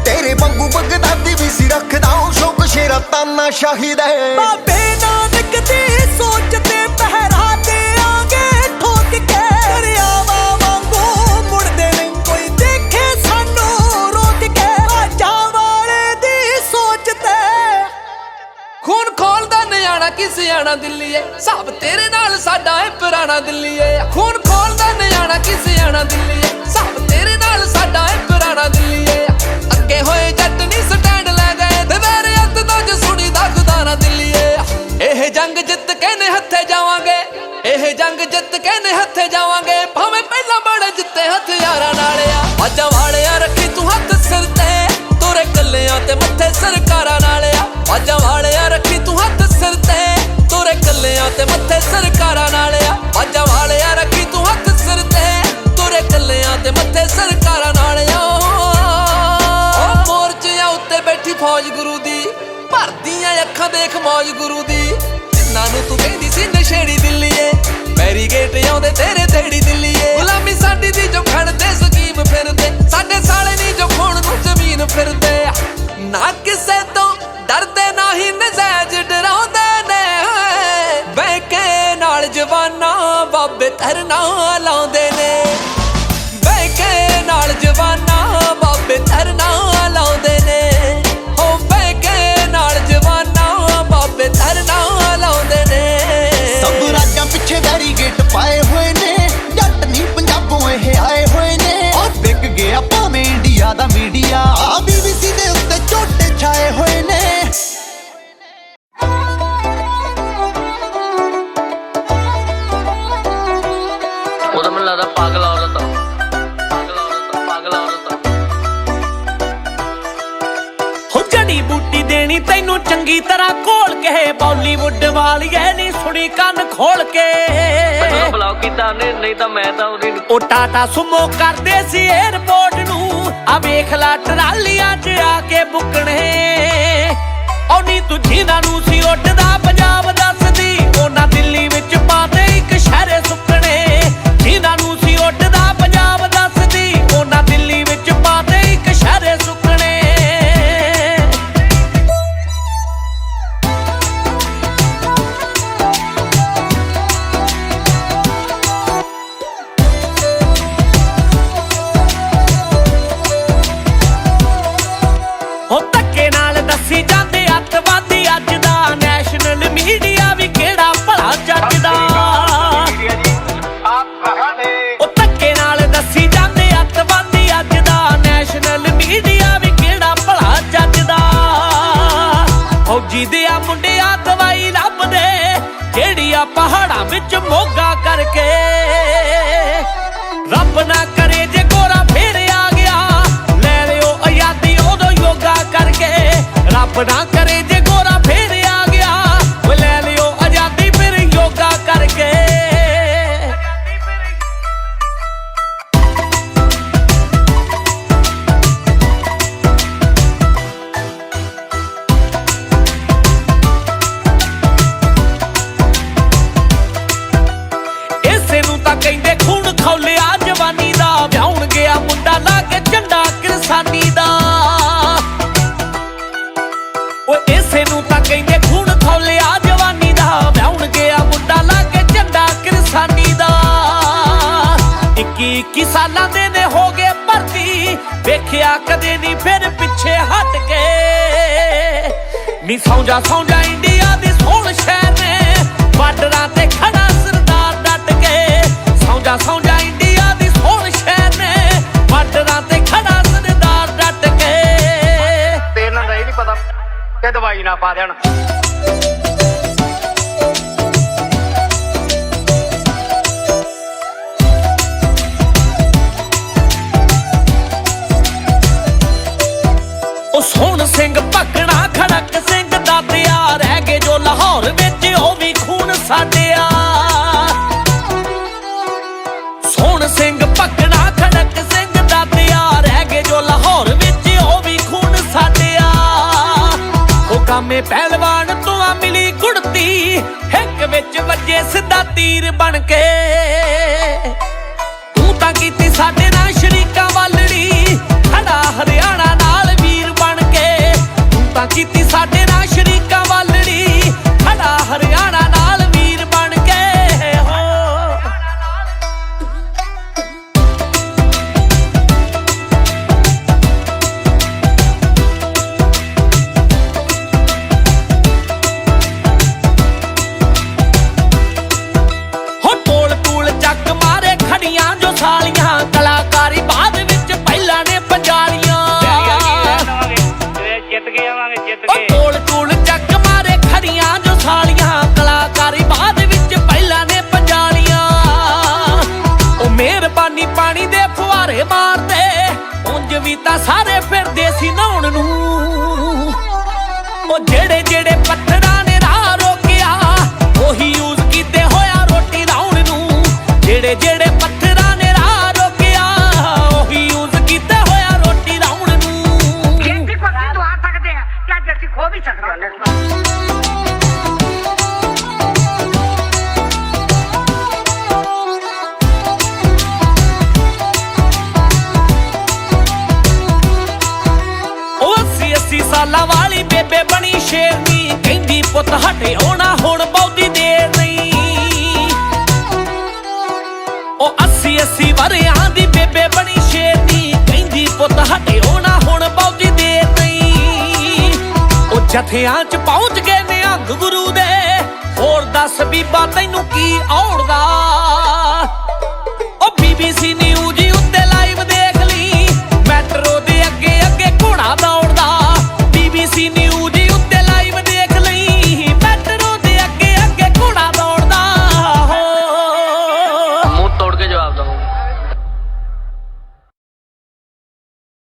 ਤੇਰੇ ਵਾਂਗੂ ਬਗਦਾਦੀ ਵੀ ਸੀ ਰੱਖਦਾ ਉਹ ਸ਼ੌਕ ਸ਼ੇਰਾ ਤਾਨਾ ਸ਼ਾਹਿਦ ਹੈ ਬਾਬੇ ਨਾਨਕ ਦੀ ਸੋਚ ਤੇ ਪਹਿਰਾ ਤੇ ਆਗੇ ਠੋਕ ਕੇ ਦਰਿਆਵਾਂ ਵਾਂਗੂ ਮੁੜਦੇ ਨਹੀਂ ਕੋਈ ਦੇਖੇ ਸਾਨੂੰ ਰੋਕ ਕੇ ਬਾਜਾਂ ਵਾਲੇ ਦੀ ਸੋਚ ਤੇ ਖੂਨ ਖੋਲਦਾ ਨਿਆਣਾ ਕਿ ਸਿਆਣਾ ਦਿੱਲੀਏ ਸਭ ਤੇਰੇ ਨਾਲ ਸਾਡਾ ਹੈ ਪੁਰਾਣਾ ਦਿੱਲੀਏ ਖੂਨ ਖੋਲਦਾ ਨਿਆਣਾ ਕਿ ਸਿਆਣਾ ਦਿੱਲੀਏ ਸਭ ਤੇਰੇ ਨਾਲ ਸਾਡਾ ਹੈ ਪੁਰਾਣਾ ਦਿੱਲੀਏ ਅੱਗੇ ਹੋਏ ਜੱਟ ਨਹੀਂ ਸਟੈਂਡ ਲੈ ਗਏ ਦਵੇਰੇ ਅੱਤ ਤੋਂ ਜੋ ਸੁਣੀ ਦਾ ਖੁਦਾ ਨਾ ਦਿੱਲੀਏ ਇਹ ਜੰਗ ਜਿੱਤ ਕੇ ਨੇ ਹੱਥੇ ਜਾਵਾਂਗੇ ਇਹ ਜੰਗ ਜਿੱਤ ਕੇ ਨੇ ਹੱਥੇ ਜਾਵਾਂਗੇ ਭਾਵੇਂ ਪਹਿਲਾਂ ਬੜੇ ਜਿੱਤੇ ਹਥਿਆਰਾਂ ਨਾਲ ਆ ਬਾਜਾਂ ਵਾਲਿਆ ਰੱਖੀ ਤੂੰ ਹੱਥ ਸਿਰ ਤੇ ਤੁਰੇ ਕੱਲਿਆਂ ਤੇ ਮੱਥੇ ਸਰਕਾਰਾਂ ਨਾਲ ਆ ਬਾਜਾਂ ਵਾਲਿਆ ਰੱਖੀ ਤੂੰ ਹੱਥ ਸਿਰ ਤੇ ਤੁਰੇ ਕੱਲਿਆਂ ਤੇ ਮੱਥੇ ਸਰਕਾਰਾਂ ਨਾਲ ਆ ਬਾਜਾਂ ਵਾਲਿਆ ਰੱਖੀ ਤੂੰ ਹੱਥ ਸਿਰ ਤੇ ਤੁਰੇ ਕੱਲਿਆਂ ਤੇ ਮੱਥੇ ਸਰਕਾਰਾਂ ਨਾਲ ਆ ਮੋਰਚਿਆਂ ਉੱਤੇ ਬੈਠੀ ਫੌਜ ਗੁਰੂ ਦੀ ਭਰਦੀਆਂ ਅੱਖਾਂ ਦੇਖ ਮੌਜ ਗੁਰੂ ਦੀ ਜਿੰਨਾਂ ਨੂੰ ਤੂੰ ਕਹਿੰਦੀ ਸੀ ਨਸ਼ੇੜੀ ਦਿੱਲੀਏ ਬੈਰੀਗੇਟ ਆਉਂਦੇ ਤੇਰੇ ਤੇੜੀ ਦਿੱਲੀਏ ਗੁਲਾਮੀ ਸਾਡੀ ਦੀ ਜੋ ਖੜਦੇ ਸਕੀਮ ਫਿਰਦੇ ਸਾਡੇ ਸਾਲੇ ਨਹੀਂ ਜੋ ਖੋਣ ਨੂੰ ਜ਼ਮੀਨ ਫਿਰਦੇ ਨਾ ਕਿਸੇ ਤੋਂ ਡਰਦੇ ਨਾ ਹੀ ਨਜ਼ਾਇਜ਼ ਡਰਾਉਂਦੇ ਨੇ ਬਹਿ ਕੇ ਨਾਲ ਜਵਾਨਾਂ ਬਾਬੇ ਧਰਨਾ ਲਾਉਂਦੇ ਨੇ ਬਹਿ ਕੇ ਨਾਲ ਜਵਾਨਾਂ ਬਾਬੇ ਧਰਨਾ ਲਾਉਂਦੇ ਨੇ ਹੋ ਬਹਿ ਕੇ ਨਾਲ ਜਵਾਨਾਂ ਬਾਬੇ ਧਰਨਾ ਲਾਉਂਦੇ ਨੇ ਸਭ ਰਾਜਾਂ ਪਿੱਛੇ ਬੈਰੀਗੇਟ ਪਾਏ ਹੋਏ ਨੇ ਜੱਟ ਨਹੀਂ ਪੰਜਾਬੋਂ ਇਹ ਆਏ ਲੱਗਦਾ ਪਾਗਲ ਔਰਤ ਪਾਗਲ ਔਰਤ ਪਾਗਲ ਔਰਤ ਹੋ ਜੜੀ ਬੂਟੀ ਦੇਣੀ ਤੈਨੂੰ ਚੰਗੀ ਤਰ੍ਹਾਂ ਘੋਲ ਕੇ ਬਾਲੀਵੁੱਡ ਵਾਲੀਏ ਨੀ ਸੁਣੀ ਕੰਨ ਖੋਲ ਕੇ ਮੈਨੂੰ ਬਲੌਕ ਕੀਤਾ ਉਹਨੇ ਨਹੀਂ ਤਾਂ ਮੈਂ ਤਾਂ ਉਹਦੀ ਉਹ ਟਾਟਾ ਸੁਮੋ ਕਰਦੇ ਸੀ 에ਅਰਪੋਰਟ ਨੂੰ ਆ ਵੇਖ ਲਾ ਟਰਾਲੀਆਂ 'ਚ ਆ ਕੇ ਬੁੱਕਣੇ ਔਨੀ ਤੂੰ ਜਿਨ੍ਹਾਂ ਨੂੰ ਸੀ ਉੱਡਦਾ ਪੰਜਾਬ ਦੱਸਦੀ ਉਹਨਾਂ ਦਿੱਲੀ ਵਿੱਚ ਪਾਤੇ ਇੱਕ ਸ਼ਹਿਰੇ ਸੁੱਕਣੇ ਜਿਨ੍ਹਾਂ ਨੂੰ ਸੀ ਉੱਡਦਾ ਪੰਜਾਬ ਦੱਸਦੀ ਉਹਨਾਂ ਦਿੱਲੀ ਵਿੱਚ ਪਾਤੇ ਇੱਕ ਸ਼ਹਿਰੇ ਸੁੱਕਣੇ ਹੋ ਧੱਕੇ ਨਾਲ ਦੱਸੀ ਜਾਂਦੇ ਅੱਤਵਾਦੀ ਅੱਜ ਦਾ ਨੈਸ਼ਨਲ ਮੀਡੀਆ ਵੀ ਕਿਹੜਾ ਭਲਾ ਜੱਜਦਾ ਉਹ ਧੱਕੇ ਨਾਲ ਦੱਸੀ ਜਾਂਦੇ ਅੱਤਵਾਦੀ ਅੱਜ ਦਾ ਨੈਸ਼ਨਲ ਮੀਡੀਆ ਵੀ ਕਿਹੜਾ ਭਲਾ ਜੱਜਦਾ ਫੌਜੀ ਦੇ ਆ ਮੁੰਡਿਆਂ ਦਵਾਈ ਲੱਭਦੇ ਜਿਹੜੀ ਆ ਪਹਾੜਾਂ ਵਿੱਚ ਮੋਗਾ ਕਰਕੇ ਰੱਬ ਨਾ ਕਰੇ ਜੇ ਗੋਰਾ ਫੇਰ ਆ ਗਿਆ ਲੈ ਲਿਓ ਆਜ਼ਾਦੀ ਉਦੋਂ ਯੋਗਾ ਕਰਕੇ ਰੱਬ ਨਾ ਕਰੇ ਜੇ ਗੋਰਾ ਫੇਰ ਆ ਗਿਆ ਉਹ ਲੈ ਲਿਓ ਆਜ਼ਾਦੀ ਫਿਰ ਯੋਗਾ ਕਰਕੇ ਇਸੇ ਨੂੰ ਤਾਂ ਕਹਿੰਦੇ ਖੂਨ ਖੌਲਿਆ ਜਵਾਨੀ ਦਾ ਵਿਆਹੁਣ ਗਿਆ ਮੁੰਡਾ ਲਾ ਕੇ ਝੰਡਾ ਕਿਰਸਾਨੀ ਦਾ ਓਏ ਇਸੇ ਨੂੰ ਤਾਂ ਕਹਿੰਦੇ ਖੂਨ ਖੌਲਿਆ ਜਵਾਨੀ ਦਾ ਵਿਆਹੁਣ ਗਿਆ ਮੁੰਡਾ ਲਾ ਕੇ ਝੰਡਾ ਕਿਰਸਾਨੀ ਦਾ 21 ਸਾਲਾਂ ਦੇ ਨੇ ਹੋ ਗਏ ਭਰਤੀ ਵੇਖਿਆ ਕਦੇ ਨਹੀਂ ਫਿਰ ਪਿੱਛੇ ਹਟ ਕੇ ਨੀ ਸੌਂਜਾ ਇੰਡੀਆ ਦੀ ਸੋਹਣ ਸ਼ਹਿਰ ਨੇ ਬਾਰਡਰਾਂ ਤੇ ਖੜਾ ਸਰਦਾਰ ਡਟ ਕੇ ਸੌਂਜਾ ਇੰਡੀਆ ਦੀ ਸੋਹਣ ਸ਼ਹਿਰ ਨੇ ਬਾਰਡਰਾਂ ਤੇ ਖੜਾ ਸਰਦਾਰ ਡਟ ਕੇ ਤੇ ਇਹਨਾਂ ਦਾ ਇਹ ਨਹੀਂ ਪਤਾ ਕਿ ਦਵਾਈ ਨਾ ਪਾ ਦੇਣ ਉਹ ਸੋਹਣ ਸਿੰਘ ਭਗਣਾ ਖੜਕ ਸਿੰਘ ਦਾਤਿਆ ਰਹਿ ਗਏ ਜੋ ਲਾਹੌਰ ਵਿੱਚ ਉਹ ਵੀ ਖੂਨ ਸਾਡਿਆ ਸੋਹਣ ਸਿੰਘ ਭਗਣਾ ਖੜਕ ਸਿੰਘ ਦਾਤਿਆ ਰਹਿ ਗਏ ਜੋ ਲਾਹੌਰ ਵਿੱਚ ਉਹ ਵੀ ਖੂਨ ਸਾਡਿਆ ਉਹ ਕਾਮੇ ਪਹਿਲਵਾਨ ਤੋਂ ਆ ਮਿਲੀ ਗੁੜਤੀ ਹਿੱਕ ਵਿੱਚ ਵੱਜੇ ਸਿੱਧਾ ਤੀਰ ਬਣ ਕੇ ਤੂੰ ਤਾਂ ਕੀਤੀ ਸਾਡੇ ਨਾਲ ਸ਼ਰੀਕਾਂ ਵਾਲੜੀ ਖੜਾ ਹਰਿਆਣਾ ਨਾਲ ਵੀਰ ਬਣ ਕੇ ਤੂੰ ਤਾਂ ਕੀਤੀ ਸਾਡੇ ਨਾਲ ਸ਼ਰੀਕਾਂ ਵਾਲੜੀ ਖੜਾ ਹਰਿਆਣਾ ਨਾਲ ਵੀਰ ਬਣ ਕੇ ਹੋ ਟੋਲ ਚੱਕ ਮਾਰੇ ਖੜੀਆਂ ਜੋ ਸਾਲੀਆਂ ਕਲਾਕਾਰੀ ਬਾਅਦ ਵਿੱਚ ਪਹਿਲਾਂ ਨੇ ਪੰਜਾਲੀਆਂ ਜਿੱਤ ਕੇ ਆਵਾਂਗੇ ਜਿੱਤ ਉਹ ਟੋਲ ਚੱਕ ਮਾਰੇ ਖੜੀਆਂ ਜੋ ਸਾਲੀਆਂ ਕਲਾਕਾਰੀ ਬਾਅਦ ਵਿੱਚ ਪਹਿਲਾਂ ਨੇ ਪੰਜਾਲੀਆਂ ਉਹ ਮਿਹਰਬਾਨੀ ਪਾਣੀ ਦੇ ਫੁਹਾਰੇ ਮਾਰਦੇ ਉਂਝ ਵੀ ਤਾਂ ਸਾਰੇ ਫਿਰਦੇ ਸੀ ਨਹਾਉਣ ਨੂੰ ਉਹ ਜਿਹੜੇ ਪੱਥਰਾਂ ਨੇ ਰਾਹ ਰੋਕਿਆ ਉਹੀ ਯੂਜ਼ ਕੀਤੇ ਹੋਇਆ ਰੋਟੀ ਲਾਉਣ ਨੂੰ ਜਿਹੜੇ ਪੱਥਰਾਂ ਨੇ ਰਾਹ ਰੋਕਿਆ ਉਹੀ ਯੂਜ਼ ਕੀਤੇ ਹੋਇਆ ਰੋਟੀ ਲਾਉਣ ਨੂੰ ਜਿੰਦੀ ਕੋਈ ਤੂੰ ਆ ਸਕਦੇ ਆ ਕਿ ਅਸੀਂ ਖੋ ਵੀ ਸਕਦੇ ਹਾਂ ਉਹ 80 ਸਾਲਾਂ ਵਾਲੀ ਬੇਬੇ ਬਣੀ ਸ਼ੇਰਨੀ ਕਹਿੰਦੀ ਪੁੱਤ ਹਟੇ ਹੋਣਾ ਹੁਣ ਬਹੁਤੀ ਦੇਰ ਨਹੀਂ ਉਹ 80 ਵਰਿਆਂ ਦੀ ਬੇਬੇ ਬਣੀ ਸ਼ੇਰਨੀ ਕਹਿੰਦੀ ਪੁੱਤ ਹਟੇ ਹੋਣਾ ਹੁਣ ਬਹੁਤੀ ਦੇਰ ਨਹੀਂ ਉਹ ਜਥਿਆਂ 'ਚ ਪਹੁੰਚ ਗਏ ਨਿਹੰਗ ਗੁਰੂ ਦੇ ਹੋਰ ਦੱਸ ਬੀਬਾ ਤੈਨੂੰ ਕੀ ਔੜਦਾ